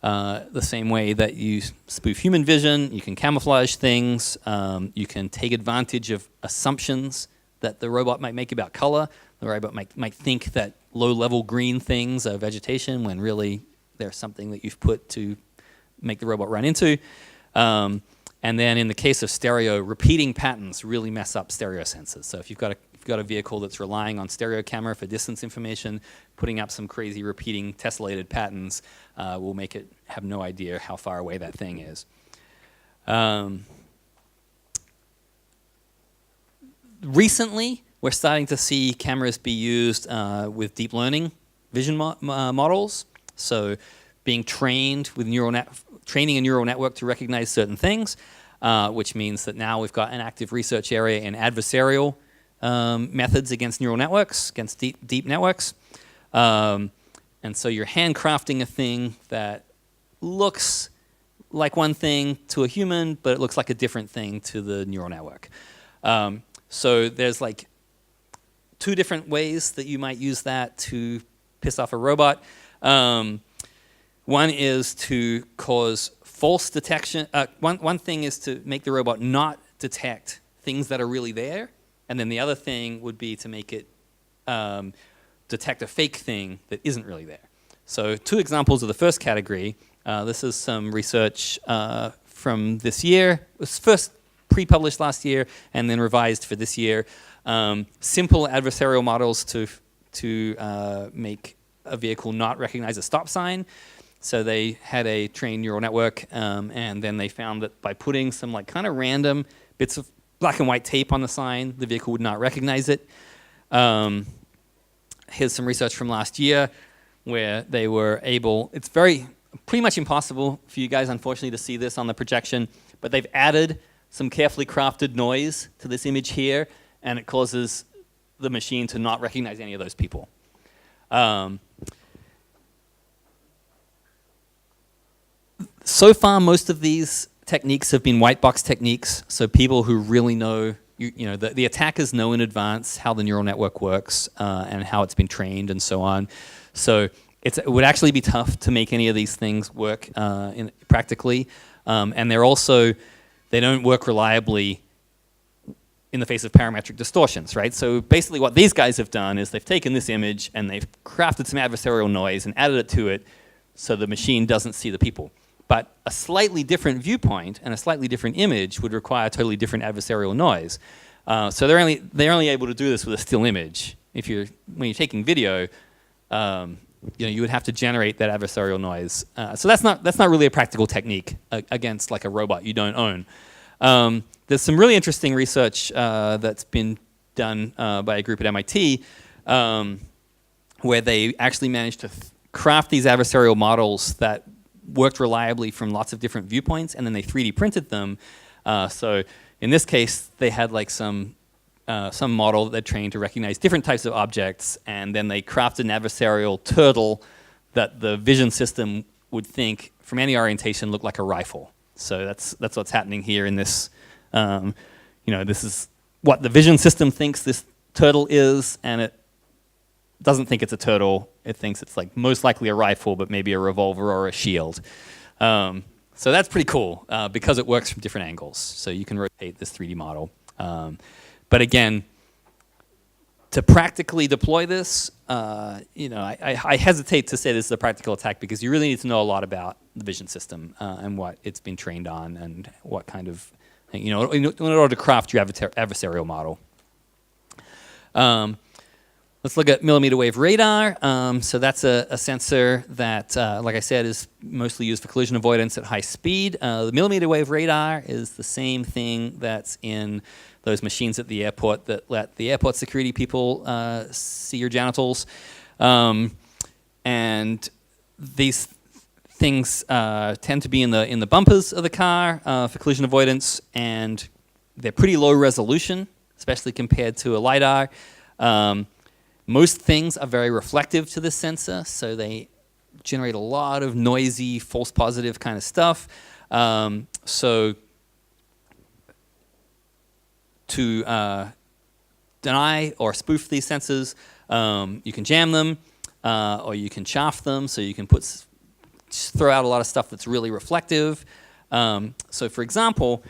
the same way that you spoof human vision, you can camouflage things. You can take advantage of assumptions that the robot might make about color. The robot might think that low-level green things are vegetation when really they're something that you've put to make the robot run into. And then in the case of stereo, repeating patterns really mess up stereo sensors. So if you've got a vehicle that's relying on stereo camera for distance information, putting up some crazy repeating tessellated patterns will make it have no idea how far away that thing is. Recently, we're starting to see cameras be used with deep learning vision models. So being trained with training a neural network to recognize certain things, which means that now we've got an active research area in adversarial methods against neural networks, against deep networks. And so you're handcrafting a thing that looks like one thing to a human, but it looks like a different thing to the neural network. So there's like two different ways that you might use that to piss off a robot. One is to cause false detection. One thing is to make the robot not detect things that are really there. And then the other thing would be to make it detect a fake thing that isn't really there. So two examples of the first category. This is some research from this year. It was first pre-published last year and then revised for this year. Simple adversarial models to make a vehicle not recognize a stop sign. So they had a trained neural network, and then they found that by putting some like kind of random bits of black and white tape on the sign, the vehicle would not recognize it. Here's some research from last year where they were able, it's pretty much impossible for you guys, unfortunately, to see this on the projection, but they've added some carefully crafted noise to this image here, and it causes the machine to not recognize any of those people. So far, most of these techniques have been white box techniques, so people who really know, the attackers know in advance how the neural network works and how it's been trained and so on. So it would actually be tough to make any of these things work practically, and they don't work reliably in the face of parametric distortions, right? So basically what these guys have done is they've taken this image and they've crafted some adversarial noise and added it to it so the machine doesn't see the people. But a slightly different viewpoint and a slightly different image would require totally different adversarial noise. So they're only able to do this with a still image. When you're taking video, you would have to generate that adversarial noise. So that's not really a practical technique against like a robot you don't own. There's some really interesting research that's been done by a group at MIT where they actually managed to craft these adversarial models that worked reliably from lots of different viewpoints, and then they 3D printed them. So in this case, they had like some model that they trained to recognize different types of objects, and then they crafted an adversarial turtle that the vision system would think, from any orientation, looked like a rifle. So that's what's happening here in this. This is what the vision system thinks this turtle is, and it doesn't think it's a turtle. It thinks it's like most likely a rifle, but maybe a revolver or a shield. So that's pretty cool because it works from different angles. So you can rotate this 3D model. But again, to practically deploy this, I hesitate to say this is a practical attack because you really need to know a lot about the vision system and what it's been trained on and what kind of, in order to craft your adversarial model. Let's look at millimeter wave radar. So that's a sensor that, like I said, is mostly used for collision avoidance at high speed. The millimeter wave radar is the same thing that's in those machines at the airport that let the airport security people see your genitals. And these things tend to be in the bumpers of the car for collision avoidance, and they're pretty low resolution, especially compared to a LIDAR. Most things are very reflective to this sensor, so they generate a lot of noisy, false positive kind of stuff. So to deny or spoof these sensors, you can jam them, or you can chaff them, so you can throw out a lot of stuff that's really reflective. So for example,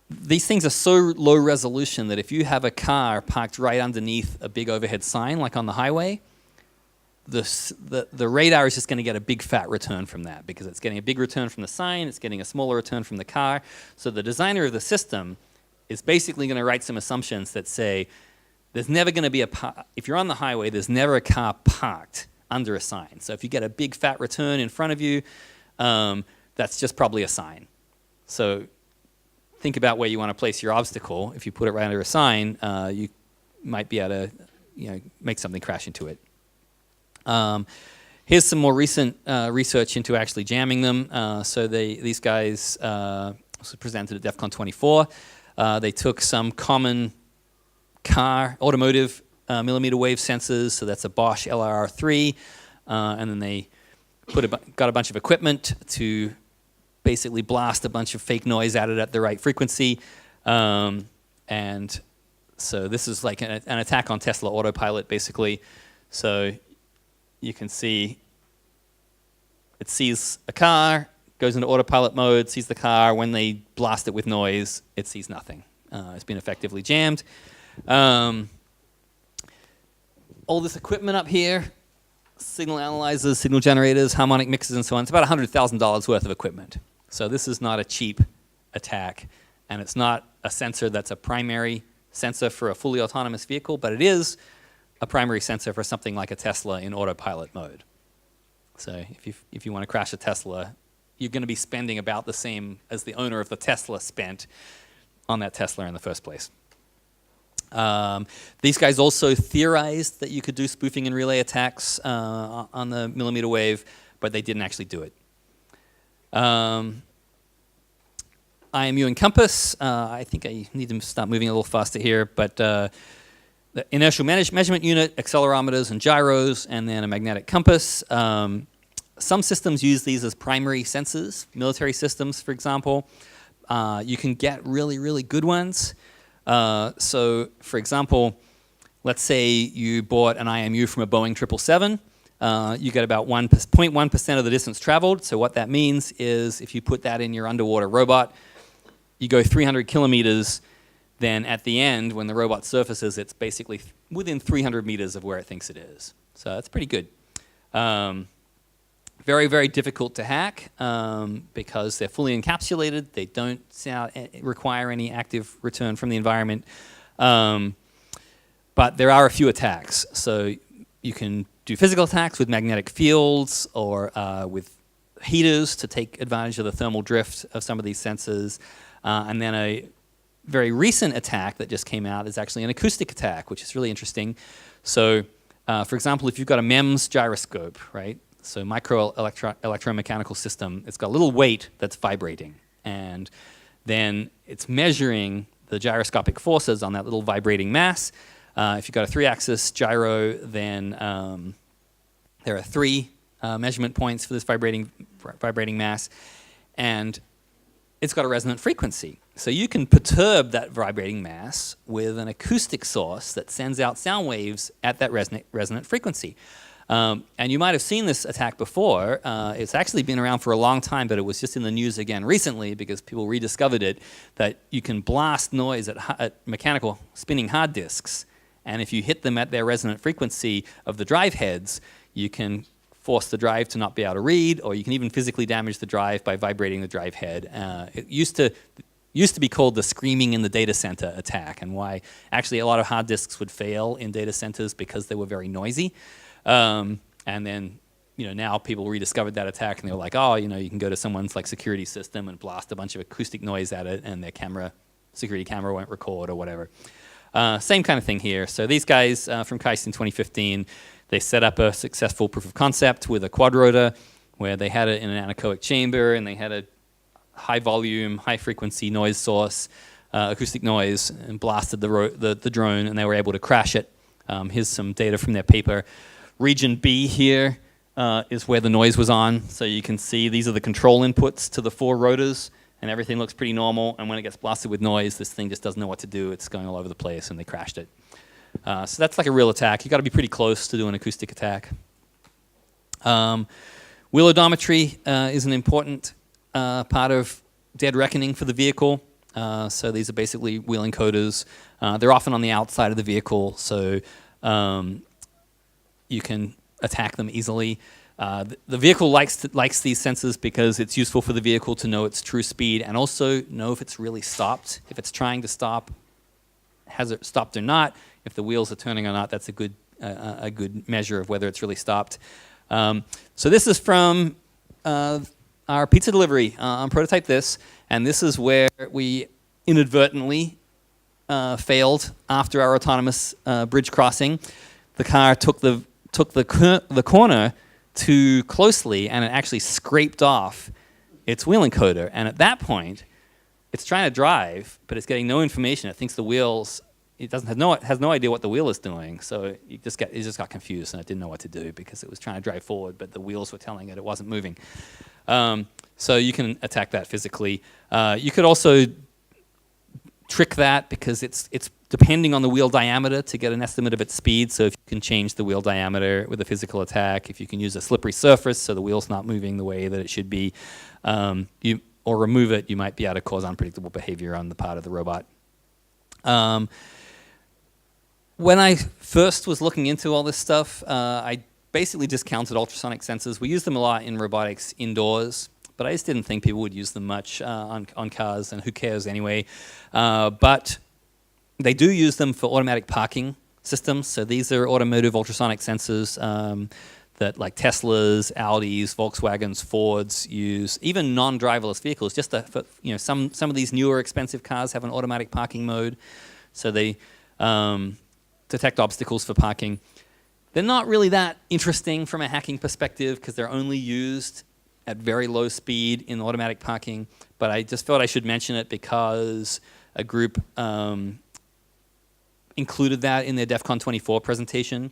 these things are so low resolution that if you have a car parked right underneath a big overhead sign, like on the highway, the radar is just going to get a big fat return from that because it's getting a big return from the sign, it's getting a smaller return from the car. So the designer of the system is basically going to write some assumptions that say there's never going to be if you're on the highway, there's never a car parked under a sign. So if you get a big fat return in front of you, that's just probably a sign. So think about where you want to place your obstacle. If you put it right under a sign, you might be able to make something crash into it. Here's some more recent research into actually jamming them. So these guys was presented at DEF CON 24. They took some common automotive millimeter wave sensors, so that's a Bosch LIR3, and then they got a bunch of equipment to basically blast a bunch of fake noise at it at the right frequency. And so this is like an attack on Tesla Autopilot, basically. So you can see it sees a car, goes into autopilot mode, sees the car. When they blast it with noise, it sees nothing. It's been effectively jammed. All this equipment up here, signal analyzers, signal generators, harmonic mixers, and so on, it's about $100,000 worth of equipment. So this is not a cheap attack, and it's not a sensor that's a primary sensor for a fully autonomous vehicle, but it is a primary sensor for something like a Tesla in autopilot mode. So if you want to crash a Tesla, you're going to be spending about the same as the owner of the Tesla spent on that Tesla in the first place. These guys also theorized that you could do spoofing and relay attacks on the millimeter wave, but they didn't actually do it. IMU and compass, I think I need to start moving a little faster here, but the inertial measurement unit, accelerometers and gyros, and then a magnetic compass. Some systems use these as primary sensors, military systems, for example. You can get really, really good ones. So, for example, let's say you bought an IMU from a Boeing 777. You get about 0.1% of the distance traveled. So what that means is if you put that in your underwater robot, you go 300 kilometers, then at the end, when the robot surfaces, it's basically within 300 meters of where it thinks it is. So that's pretty good. Very, very difficult to hack because they're fully encapsulated. They don't require any active return from the environment. But there are a few attacks. So you can do physical attacks with magnetic fields or with heaters to take advantage of the thermal drift of some of these sensors. And then a very recent attack that just came out is actually an acoustic attack, which is really interesting. So, for example, if you've got a MEMS gyroscope, right? So electromechanical system, it's got a little weight that's vibrating. And then it's measuring the gyroscopic forces on that little vibrating mass. If you've got a 3-axis gyro, then there are 3 measurement points for this vibrating mass. And it's got a resonant frequency. So you can perturb that vibrating mass with an acoustic source that sends out sound waves at that resonant frequency. And you might have seen this attack before. It's actually been around for a long time, but it was just in the news again recently because people rediscovered it, that you can blast noise at mechanical spinning hard disks. And if you hit them at their resonant frequency of the drive heads, you can force the drive to not be able to read, or you can even physically damage the drive by vibrating the drive head. It used to be called the screaming in the data center attack, and why actually a lot of hard disks would fail in data centers because they were very noisy. And then, now people rediscovered that attack, and they were like, oh, you can go to someone's security system and blast a bunch of acoustic noise at it, and their security camera won't record or whatever. Same kind of thing here. So these guys from KAIST in 2015, they set up a successful proof of concept with a quadrotor where they had it in an anechoic chamber, and they had a high volume, high frequency noise source, acoustic noise, and blasted the drone, and they were able to crash it. Here's some data from their paper. Region B here is where the noise was on. So you can see these are the control inputs to the 4 rotors, and everything looks pretty normal. And when it gets blasted with noise, this thing just doesn't know what to do. It's going all over the place, and they crashed it. So that's like a real attack. You've got to be pretty close to do an acoustic attack. Wheel odometry is an important part of dead reckoning for the vehicle. So these are basically wheel encoders. They're often on the outside of the vehicle, so you can attack them easily. The vehicle likes these sensors because it's useful for the vehicle to know its true speed and also know if it's really stopped. If it's trying to stop, has it stopped or not? If the wheels are turning or not, that's a good measure of whether it's really stopped. So this is from our pizza delivery on Prototype This, and this is where we inadvertently failed after our autonomous bridge crossing. The car took the corner too closely, and it actually scraped off its wheel encoder. And at that point, it's trying to drive, but it's getting no information. It thinks the wheels. It has no idea what the wheel is doing. So it just got confused, and it didn't know what to do because it was trying to drive forward, but the wheels were telling it wasn't moving. So you can attack that physically. You could also trick that because it's depending on the wheel diameter to get an estimate of its speed. So if you can change the wheel diameter with a physical attack, if you can use a slippery surface so the wheel's not moving the way that it should be, or remove it, you might be able to cause unpredictable behavior on the part of the robot. When I first was looking into all this stuff, I basically discounted ultrasonic sensors. We use them a lot in robotics indoors, but I just didn't think people would use them much on cars, and who cares anyway. But they do use them for automatic parking systems. So these are automotive ultrasonic sensors that like Teslas, Audis, Volkswagens, Fords use. Even non-driverless vehicles. Some of these newer expensive cars have an automatic parking mode, so they detect obstacles for parking. They're not really that interesting from a hacking perspective because they're only used at very low speed in automatic parking. But I just thought I should mention it because a group included that in their DEF CON 24 presentation.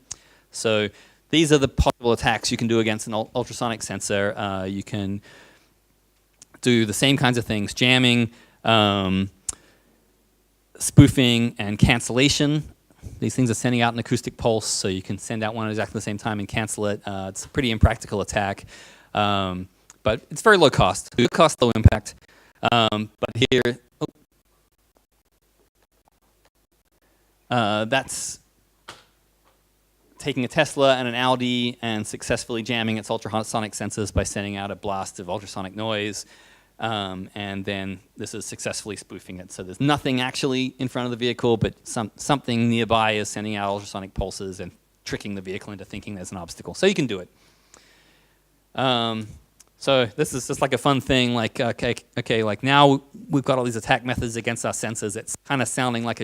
So these are the possible attacks you can do against an ultrasonic sensor. You can do the same kinds of things: jamming, spoofing, and cancellation. These things are sending out an acoustic pulse, so you can send out one at exactly the same time and cancel it. It's a pretty impractical attack, but it's very low cost. Low cost, low impact. But here, That's taking a Tesla and an Audi and successfully jamming its ultrasonic sensors by sending out a blast of ultrasonic noise. And then this is successfully spoofing it. So there's nothing actually in front of the vehicle, but something nearby is sending out ultrasonic pulses and tricking the vehicle into thinking there's an obstacle. So you can do it. So this is just like a fun thing, like, okay, like now we've got all these attack methods against our sensors. It's kind of sounding like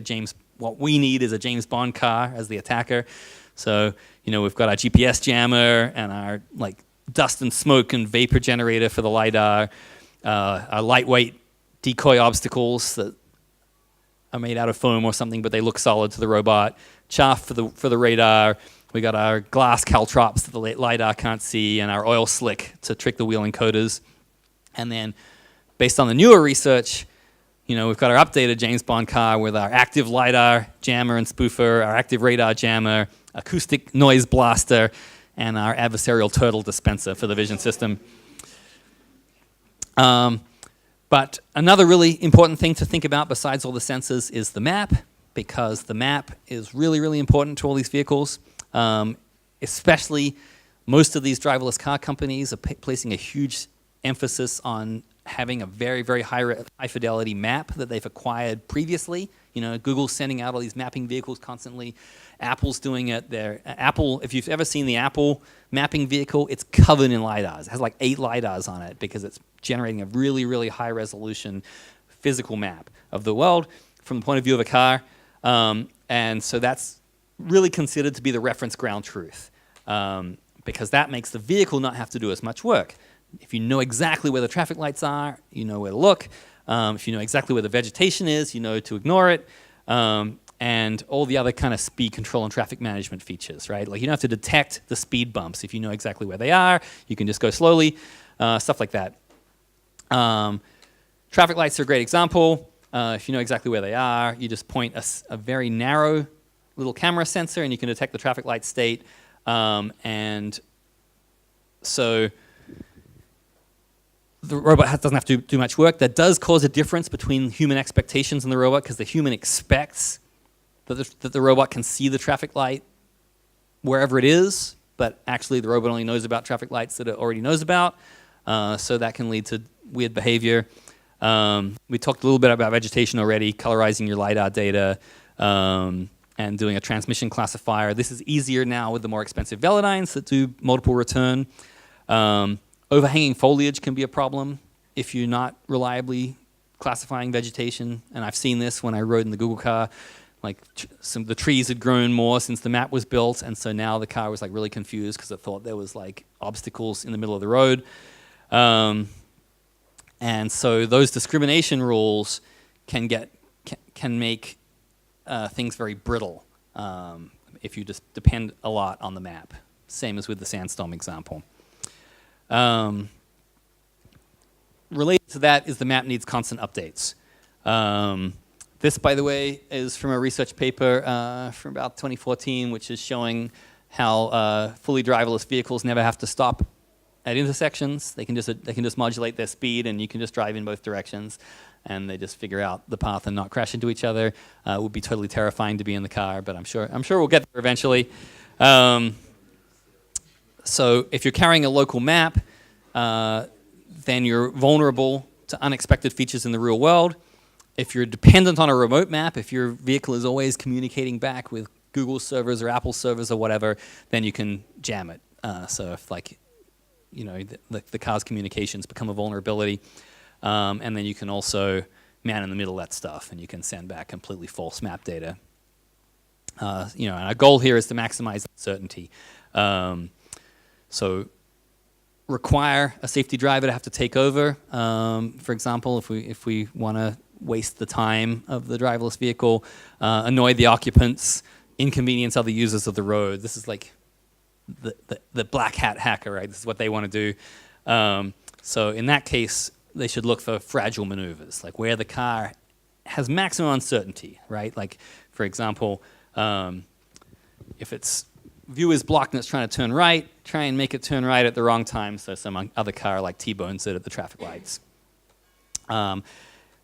what we need is a James Bond car as the attacker. So, we've got our GPS jammer and our like dust and smoke and vapor generator for the LIDAR, our lightweight decoy obstacles that are made out of foam or something, but they look solid to the robot, chaff for the radar. We got our glass caltrops that the LIDAR can't see, and our oil slick to trick the wheel encoders. And then, based on the newer research, we've got our updated James Bond car with our active LIDAR jammer and spoofer, our active radar jammer, acoustic noise blaster, and our adversarial turtle dispenser for the vision system. But another really important thing to think about besides all the sensors is the map, because the map is really, really important to all these vehicles. Especially most of these driverless car companies are placing a huge emphasis on having a very, very high fidelity map that they've acquired previously. Google's sending out all these mapping vehicles constantly. Apple's doing it. Apple, if you've ever seen the Apple mapping vehicle, it's covered in LIDARs. It has like 8 LIDARs on it because it's generating a really, really high resolution physical map of the world from the point of view of a car. And so that's really considered to be the reference ground truth, because that makes the vehicle not have to do as much work. If you know exactly where the traffic lights are, you know where to look. If you know exactly where the vegetation is, you know to ignore it. And all the other kind of speed control and traffic management features, right? Like you don't have to detect the speed bumps. If you know exactly where they are, you can just go slowly, stuff like that. Traffic lights are a great example. If you know exactly where they are, you just point a very narrow little camera sensor and you can detect the traffic light state. And so the robot doesn't have to do much work. That does cause a difference between human expectations and the robot, because the human expects that the robot can see the traffic light wherever it is, but actually the robot only knows about traffic lights that it already knows about. So that can lead to weird behavior. We talked a little bit about vegetation already, colorizing your LIDAR data, and doing a transmission classifier. This is easier now with the more expensive Velodynes that do multiple return. Overhanging foliage can be a problem if you're not reliably classifying vegetation. And I've seen this when I rode in the Google car. Like the trees had grown more since the map was built, and so now the car was like really confused because it thought there was like obstacles in the middle of the road. And so those discrimination rules can make things very brittle if you just depend a lot on the map. Same as with the sandstorm example. Related to that is the map needs constant updates. This, by the way, is from a research paper from about 2014, which is showing how fully driverless vehicles never have to stop at intersections. They can just modulate their speed, and you can just drive in both directions, and they just figure out the path and not crash into each other. It would be totally terrifying to be in the car, but I'm sure we'll get there eventually. So if you're carrying a local map, then you're vulnerable to unexpected features in the real world. If you're dependent on a remote map, if your vehicle is always communicating back with Google servers or Apple servers or whatever, then you can jam it. So if the car's communications become a vulnerability, and then you can also man in the middle that stuff, and you can send back completely false map data. And our goal here is to maximize uncertainty. So require a safety driver to have to take over. For example, if we want to waste the time of the driverless vehicle, annoy the occupants, inconvenience other users of the road. This is like the black hat hacker, right? This is what they want to do. So in that case, they should look for fragile maneuvers, like where the car has maximum uncertainty, right? Like, for example, if its view is blocked and it's trying to turn right, try and make it turn right at the wrong time so some other car like T-bones it at the traffic lights.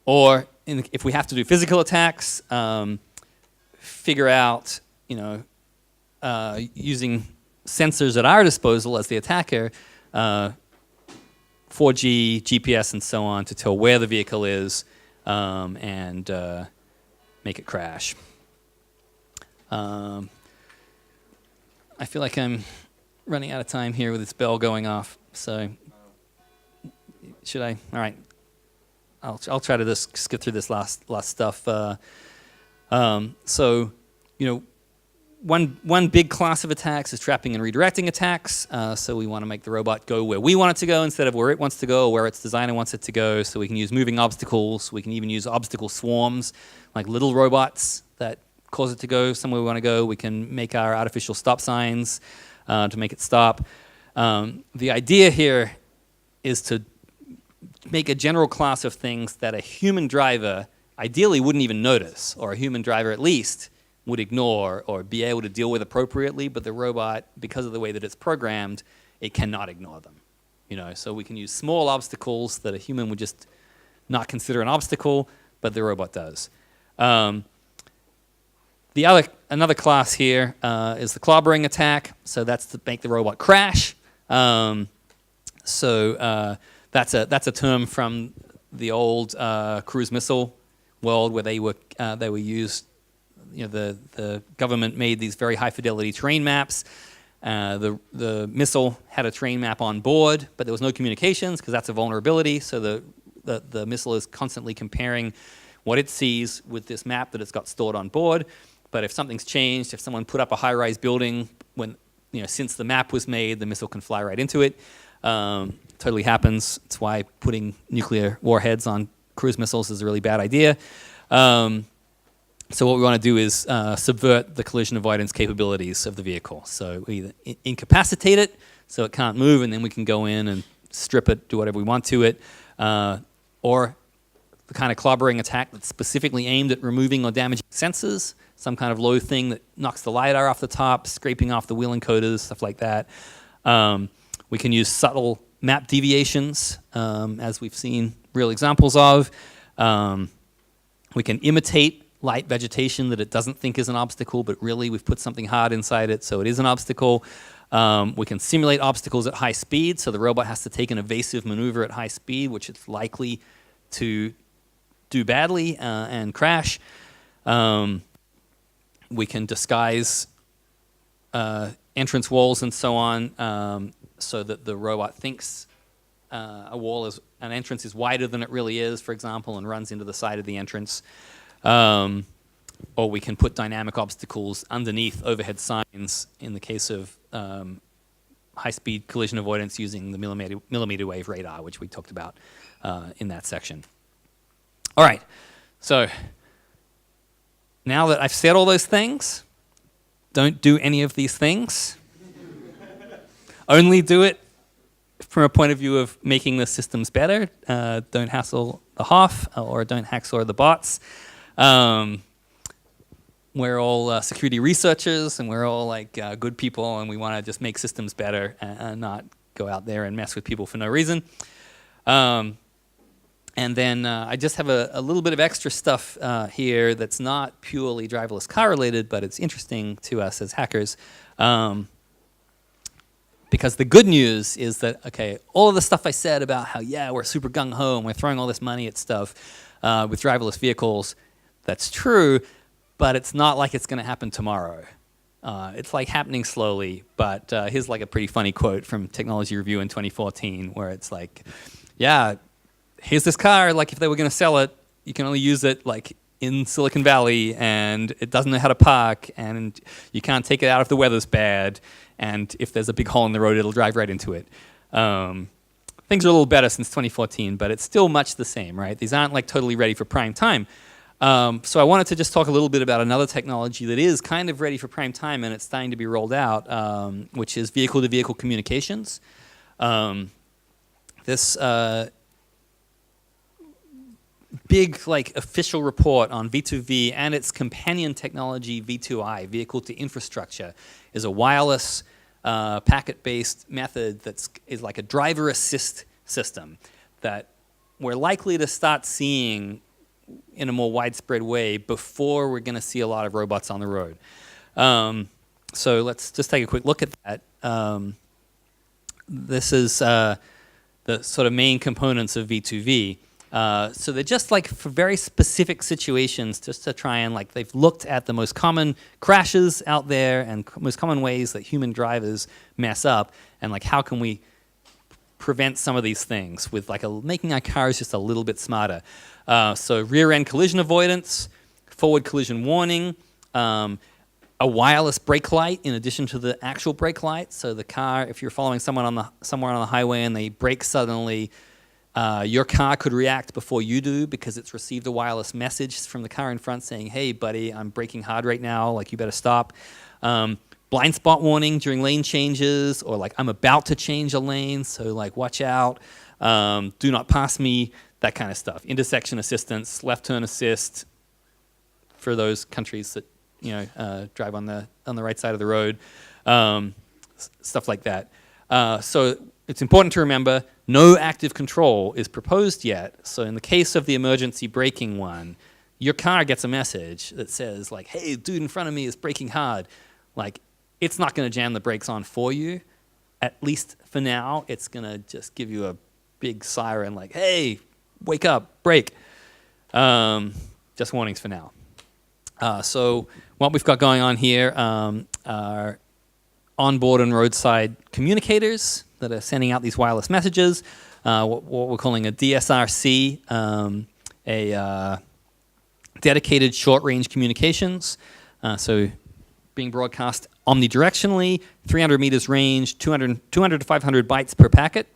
Or if we have to do physical attacks, figure out, using sensors at our disposal as the attacker, 4G, GPS, and so on, to tell where the vehicle is and make it crash. I feel like I'm running out of time here with this bell going off, so should I? All right, I'll try to just skip through this last stuff. One big class of attacks is trapping and redirecting attacks. So we want to make the robot go where we want it to go instead of where it wants to go or where its designer wants it to go. So we can use moving obstacles. We can even use obstacle swarms, like little robots that cause it to go somewhere we want to go. We can make our artificial stop signs to make it stop. The idea here is to make a general class of things that a human driver ideally wouldn't even notice, or a human driver at least would ignore or be able to deal with appropriately, but the robot, because of the way that it's programmed, it cannot ignore them. So we can use small obstacles that a human would just not consider an obstacle, but the robot does. Another class here is the clobbering attack. So that's to make the robot crash. That's a term from the old cruise missile world where they were used. The government made these very high fidelity terrain maps. The missile had a terrain map on board, but there was no communications because that's a vulnerability. So the missile is constantly comparing what it sees with this map that it's got stored on board. But if something's changed, if someone put up a high-rise building since the map was made, the missile can fly right into it. Totally happens. It's why putting nuclear warheads on cruise missiles is a really bad idea. So what we want to do is subvert the collision avoidance capabilities of the vehicle. So we either incapacitate it so it can't move, and then we can go in and strip it, do whatever we want to it, or the kind of clobbering attack that's specifically aimed at removing or damaging sensors, some kind of low thing that knocks the LIDAR off the top, scraping off the wheel encoders, stuff like that. We can use subtle map deviations, as we've seen real examples of. We can imitate light vegetation that it doesn't think is an obstacle, but really we've put something hard inside it, so it is an obstacle. We can simulate obstacles at high speed, so the robot has to take an evasive maneuver at high speed, which it's likely to do badly and crash. We can disguise entrance walls and so on, so that the robot thinks an entrance is wider than it really is, for example, and runs into the side of the entrance. Or we can put dynamic obstacles underneath overhead signs in the case of high-speed collision avoidance using the millimeter wave radar, which we talked about in that section. All right, so now that I've said all those things, don't do any of these things. Only do it from a point of view of making the systems better. Don't hassle the HOF or don't hacksaw the bots. We're all security researchers, and we're all good people, and we want to just make systems better and not go out there and mess with people for no reason. And then I just have a little bit of extra stuff here that's not purely driverless car related, but it's interesting to us as hackers. Because the good news is that, okay, all of the stuff I said about how, we're super gung-ho and we're throwing all this money at stuff with driverless vehicles, that's true, but it's not like it's going to happen tomorrow. It's happening slowly, but here's a pretty funny quote from Technology Review in 2014 where it's here's this car, if they were going to sell it, you can only use it in Silicon Valley, and it doesn't know how to park, and you can't take it out if the weather's bad, and if there's a big hole in the road, it'll drive right into it. Things are a little better since 2014, but it's still much the same, right? These aren't totally ready for prime time. So I wanted to just talk a little bit about another technology that is kind of ready for prime time, and it's starting to be rolled out, which is vehicle-to-vehicle communications. This big official report on V2V and its companion technology V2I, vehicle to infrastructure, is a wireless packet-based method is like a driver assist system that we're likely to start seeing in a more widespread way before we're going to see a lot of robots on the road. So let's just take a quick look at that. This is the sort of main components of V2V. So they're just like for very specific situations, just to try and like they've looked at the most common crashes out there and most common ways that human drivers mess up, and like how can we prevent some of these things with like making our cars just a little bit smarter. So rear end collision avoidance, forward collision warning, a wireless brake light in addition to the actual brake light. So the car, if you're following someone somewhere on the highway and they brake suddenly, your car could react before you do because it's received a wireless message from the car in front saying, hey, buddy, I'm braking hard right now, like you better stop. Blind spot warning during lane changes, or like I'm about to change a lane, so like watch out, do not pass me, that kind of stuff. Intersection assistance, left turn assist for those countries that drive on the right side of the road, stuff like that. So it's important to remember no active control is proposed yet. So in the case of the emergency braking one, your car gets a message that says like, hey, dude in front of me is braking hard. Like, it's not going to jam the brakes on for you. At least for now, it's going to just give you a big siren like, hey, wake up, brake. Just warnings for now. So what we've got going on here are onboard and roadside communicators that are sending out these wireless messages, what we're calling a DSRC, a dedicated short-range communications. So being broadcast omnidirectionally, 300 meters range, 200 to 500 bytes per packet.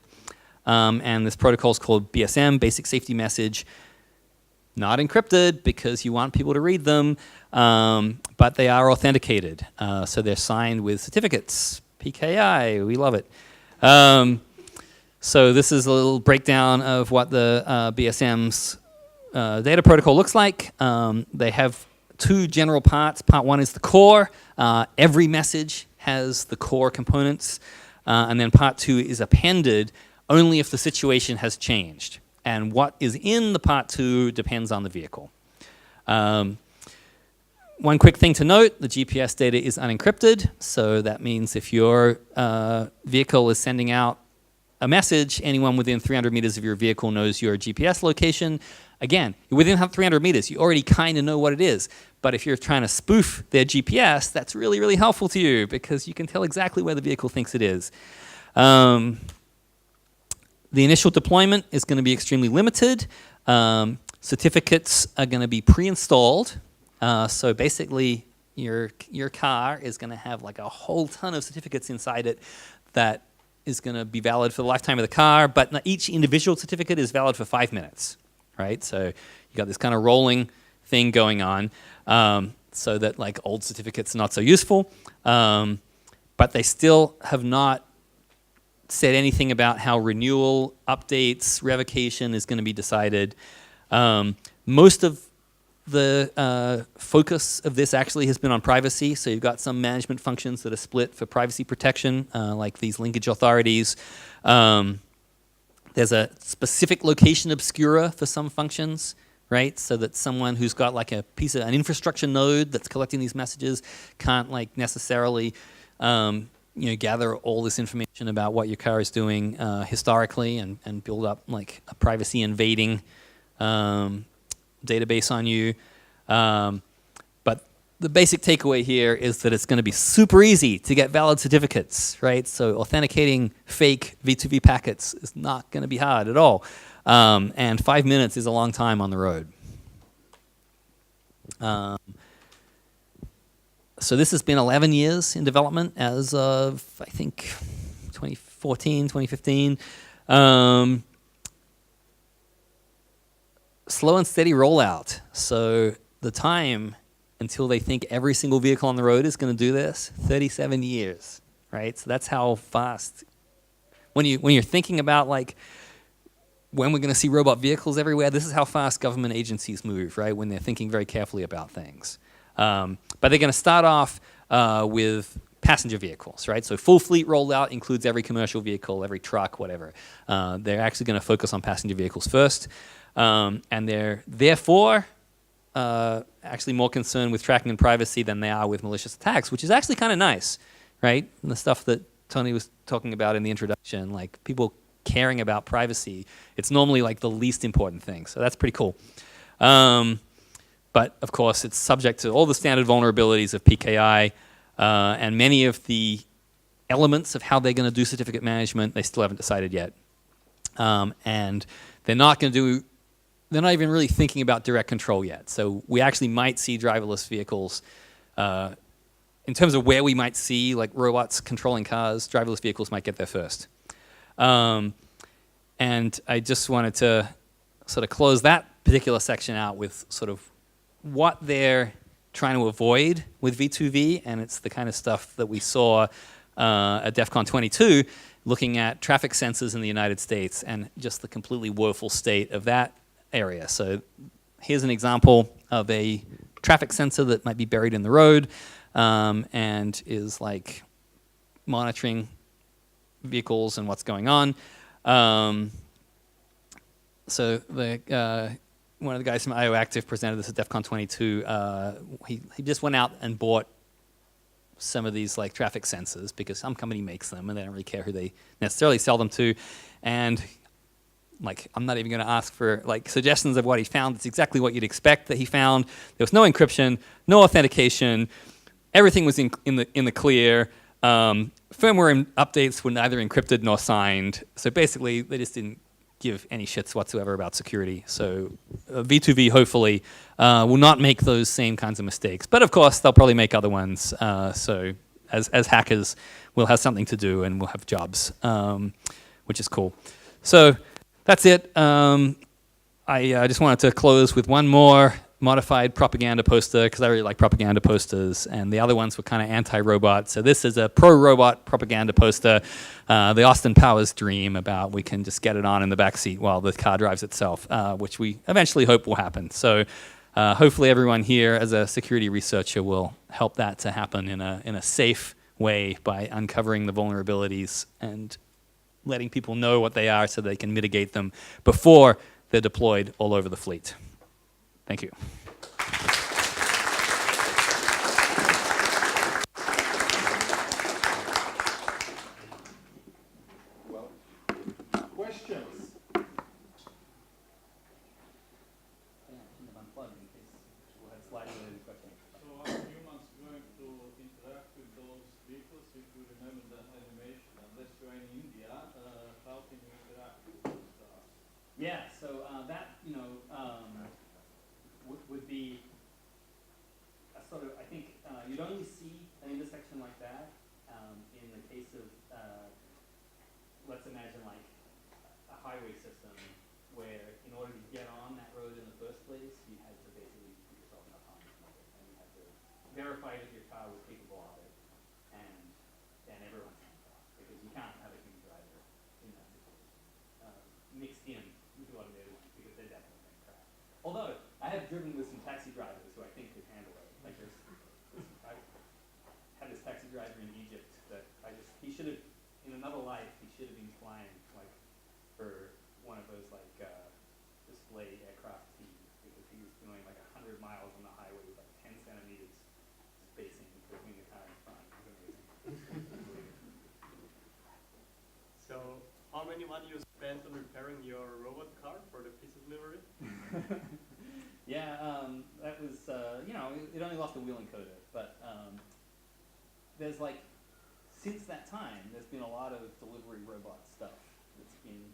And this protocol is called BSM, Basic Safety Message. Not encrypted because you want people to read them, but they are authenticated. So they're signed with certificates, PKI, we love it. So this is a little breakdown of what the BSM's data protocol looks like. They have two general parts. Part one is the core. Every message has the core components. And then part two is appended only if the situation has changed. And what is in the part two depends on the vehicle. One quick thing to note, the GPS data is unencrypted. So that means if your vehicle is sending out a message, anyone within 300 meters of your vehicle knows your GPS location. Again, within 300 meters, you already kind of know what it is. But if you're trying to spoof their GPS, that's really, really helpful to you because you can tell exactly where the vehicle thinks it is. The initial deployment is going to be extremely limited. Certificates are going to be pre-installed. So basically, your car is going to have like a whole ton of certificates inside it that is going to be valid for the lifetime of the car, but each individual certificate is valid for 5 minutes, right? So you got this kind of rolling thing going on, so that like old certificates are not so useful, but they still have not said anything about how renewal, updates, revocation is going to be decided. Most of the focus of this actually has been on privacy. So you've got some management functions that are split for privacy protection, like these linkage authorities. There's a specific location obscura for some functions, right? So that someone who's got like an infrastructure node that's collecting these messages can't like necessarily gather all this information about what your car is doing historically and build up like a privacy invading database on you. But the basic takeaway here is that it's going to be super easy to get valid certificates, right? So authenticating fake V2V packets is not going to be hard at all. And 5 minutes is a long time on the road. So this has been 11 years in development as of, I think, 2014, 2015. Slow and steady rollout. So the time until they think every single vehicle on the road is going to do this, 37 years, right? So that's how fast. When you're thinking about like when we're going to see robot vehicles everywhere, this is how fast government agencies move, right? When they're thinking very carefully about things. But they're going to start off with passenger vehicles, right? So full fleet rollout includes every commercial vehicle, every truck, whatever. They're actually going to focus on passenger vehicles first. And they're therefore actually more concerned with tracking and privacy than they are with malicious attacks, which is actually kind of nice, right? And the stuff that Tony was talking about in the introduction, like people caring about privacy, it's normally like the least important thing. So that's pretty cool. But of course, it's subject to all the standard vulnerabilities of PKI, and many of the elements of how they're going to do certificate management, they still haven't decided yet. And they're not going to do, they're not even really thinking about direct control yet. So we actually might see driverless vehicles, in terms of where we might see like robots controlling cars, driverless vehicles might get there first. And I just wanted to sort of close that particular section out with sort of what they're trying to avoid with V2V, and it's the kind of stuff that we saw at DEF CON 22, looking at traffic sensors in the United States and just the completely woeful state of that area. So here's an example of a traffic sensor that might be buried in the road and is like monitoring vehicles and what's going on. So the one of the guys from IO Active presented this at DEF CON 22. He just went out and bought some of these like traffic sensors because some company makes them and they don't really care who they necessarily sell them to. And like, I'm not even going to ask for like suggestions of what he found. It's exactly what you'd expect that he found. There was no encryption, no authentication. Everything was in the clear. Firmware updates were neither encrypted nor signed. So basically, they just didn't give any shits whatsoever about security. So V2V hopefully will not make those same kinds of mistakes. But of course, they'll probably make other ones. So as hackers, we'll have something to do and we'll have jobs, which is cool. So that's it. I just wanted to close with one more modified propaganda poster because I really like propaganda posters, and the other ones were kind of anti-robot. So this is a pro-robot propaganda poster, the Austin Powers dream about we can just get it on in the back seat while the car drives itself, which we eventually hope will happen. So hopefully everyone here as a security researcher will help that to happen in a safe way by uncovering the vulnerabilities and letting people know what they are so they can mitigate them before they're deployed all over the fleet. Thank you. Well, questions? So are humans going to interact with those vehicles? If you remember the animation, unless you're in India, how can you interact with those cars? Yeah, so that, would be a sort of, I think you'd only see an intersection like that in the case of, let's imagine like a highway system where in order to get on that road in the first place, you had to basically put yourself in a harm's way, and you had to verify that your car was capable of it, and then everyone's in the car, because you can't have a human driver in that situation mixed in with the automated ones, because they're definitely going to crash. Although, I have driven with some taxi drivers who I think could handle it. Like I had this taxi driver in Egypt that he should have, in another life, he should have been flying like for one of those like display aircraft teams, because he was doing like 100 miles on the highway with like 10 centimeters spacing between the car and front. It was amazing. So, how many money you spent on repairing your robot car for the pizza delivery? Yeah, that was, it only lost a wheel encoder, but there's like, since that time, there's been a lot of delivery robot stuff that's been,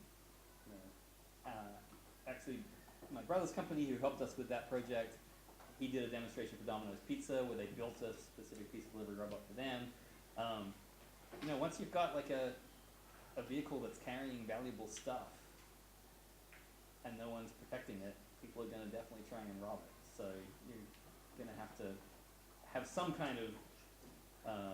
actually, my brother's company who helped us with that project, he did a demonstration for Domino's Pizza where they built a specific pizza delivery robot for them. Once you've got like a vehicle that's carrying valuable stuff and no one's protecting it, people are going to definitely try and rob it. So you're going to have some kind of,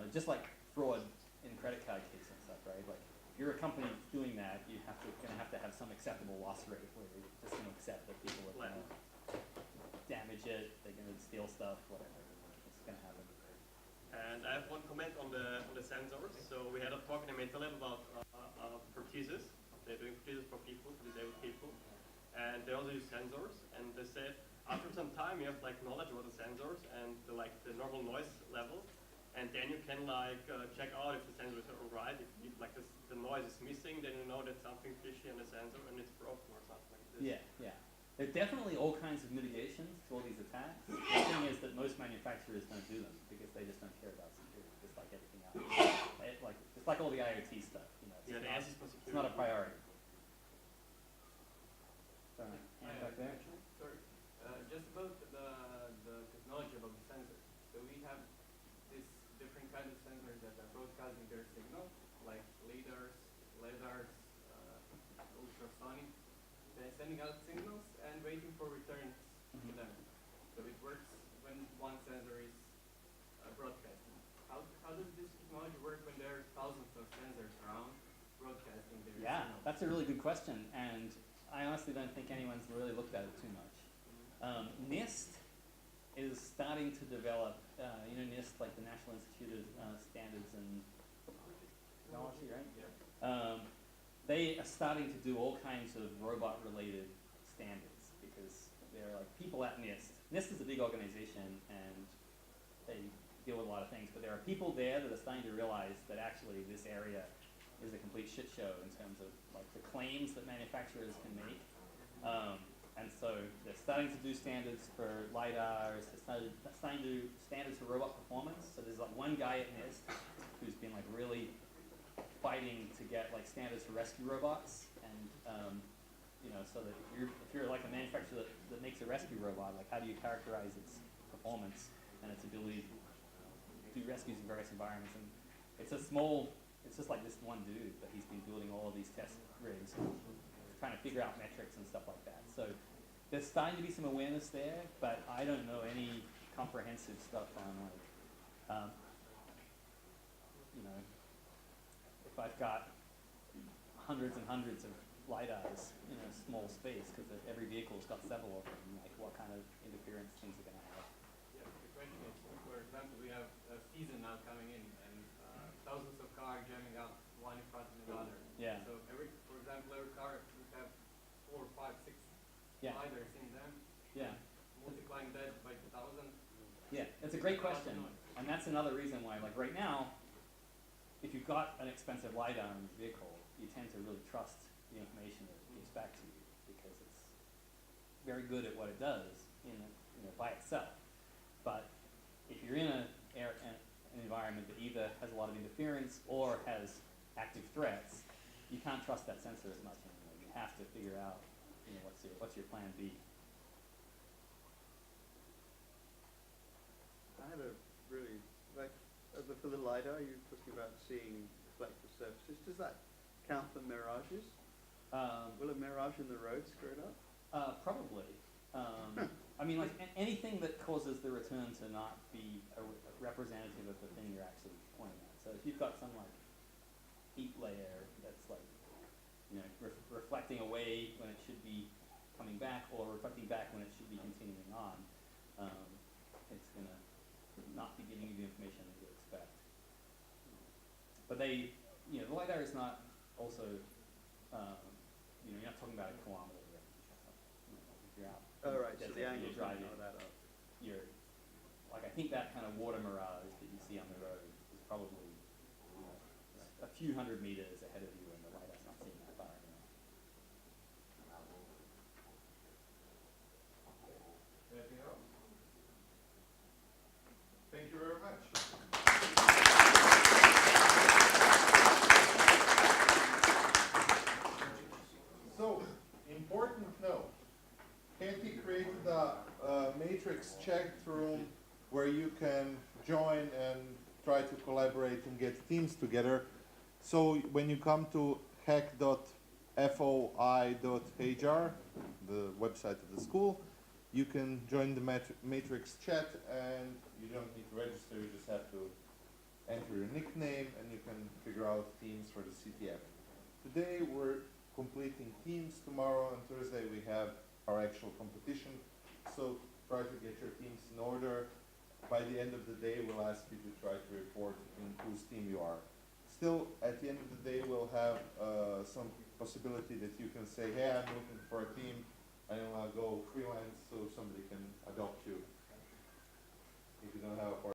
just like fraud in credit card cases and stuff, right? Like if you're a company doing that, you're going to have some acceptable loss rate where you're just going to accept that people are going to damage it, they're going to steal stuff, whatever. It's going to happen. And I have one comment on the sensors. So we had a talk in the Meta Lab about prosthesis. They're doing prosthesis for people, for disabled people. and they also use sensors. And they say after some time you have like knowledge about the sensors and the normal noise level, and then you can check out if the sensors are alright. If the noise is missing, then you know that something fishy on the sensor and it's broken or something like this. Yeah, yeah. There are definitely all kinds of mitigations to all these attacks. The thing is that most manufacturers don't do them because they just don't care about security, just like everything else. It's like all the IoT stuff, you know. Yeah, the answer is for security. It's not a priority. Sorry, back there. Sorry, just about the technology about the sensors. So we have these different kinds of sensors that are broadcasting their signal, like LIDARs, ultrasonic. They're sending out signals and waiting for returns to them. So it works when one sensor is broadcasting. How does this technology work when there are thousands of sensors around broadcasting their signals? That's a really good question, and I honestly don't think anyone's really looked at it too much. NIST is starting to develop, NIST, like the National Institute of Standards and Technology, right? Yeah. They are starting to do all kinds of robot-related standards because there are like people at NIST. NIST is a big organization and they deal with a lot of things, but there are people there that are starting to realize that actually this area is a complete shit show in terms of like the claims that manufacturers can make. And so they're starting to do standards for LIDARs, they're starting to do standards for robot performance. So there's like one guy at NIST who's been like really fighting to get like standards for rescue robots, and so that if you're like a manufacturer that makes a rescue robot, like how do you characterize its performance and its ability to do rescues in various environments? And it's just like this one dude, but he's been building all of these test rigs, trying to figure out metrics and stuff like that. So there's starting to be some awareness there, but I don't know any comprehensive stuff on like, if I've got hundreds and hundreds of LIDARs in a small space, because every vehicle's got several of them, like what kind of interference things are going to have. Yeah, the question is, for example, we have a season now coming in, and thousands of cars jamming up one in front of another. Yeah. So for example, every car would have 4, 5, 6 LIDARs in them. Yeah. Multiplying that by 1,000. Yeah, that's a great question, and that's another reason why, like right now, if you've got an expensive LIDAR in your vehicle, you tend to really trust the information that it gives back to you because it's very good at what it does by itself. But if you're in an environment that either has a lot of interference or has active threats, you can't trust that sensor as much anymore. You have to figure out, what's your plan B. I had a really, for the LIDAR, you're talking about seeing reflective surfaces. Does that count for mirages? Will a mirage in the road screw it up? Probably. I mean, like anything that causes the return to not be a representative of the thing you're actually pointing at. So if you've got some like heat layer that's like, reflecting away when it should be coming back, or reflecting back when it should be continuing on, it's gonna not be giving you the information that you expect. But the LIDAR is not also, you're not talking about a kilometer range. If you're out, Oh, right, so the you're angle's driving, not that up. I think that kind of water mirage that you see on the road is probably, a few hundred meters ahead of you, and the LIDAR's not seeing that far anymore. Anything else? Thank you very much. So, important note. Katie created a matrix chat room where you can join and try to collaborate and get teams together. So when you come to hack.foi.hr, the website of the school, you can join the matrix chat, and you don't need to register, you just have to enter your nickname and you can figure out teams for the CTF. Today we're completing teams. Tomorrow and Thursday we have our actual competition, so try to get your teams in order. By the end of the day we'll ask you to try to report in whose team you are. Still, at the end of the day we'll have some possibility that you can say, hey, I'm looking for a team I don't want to go freelance so somebody can adopt you if you don't have a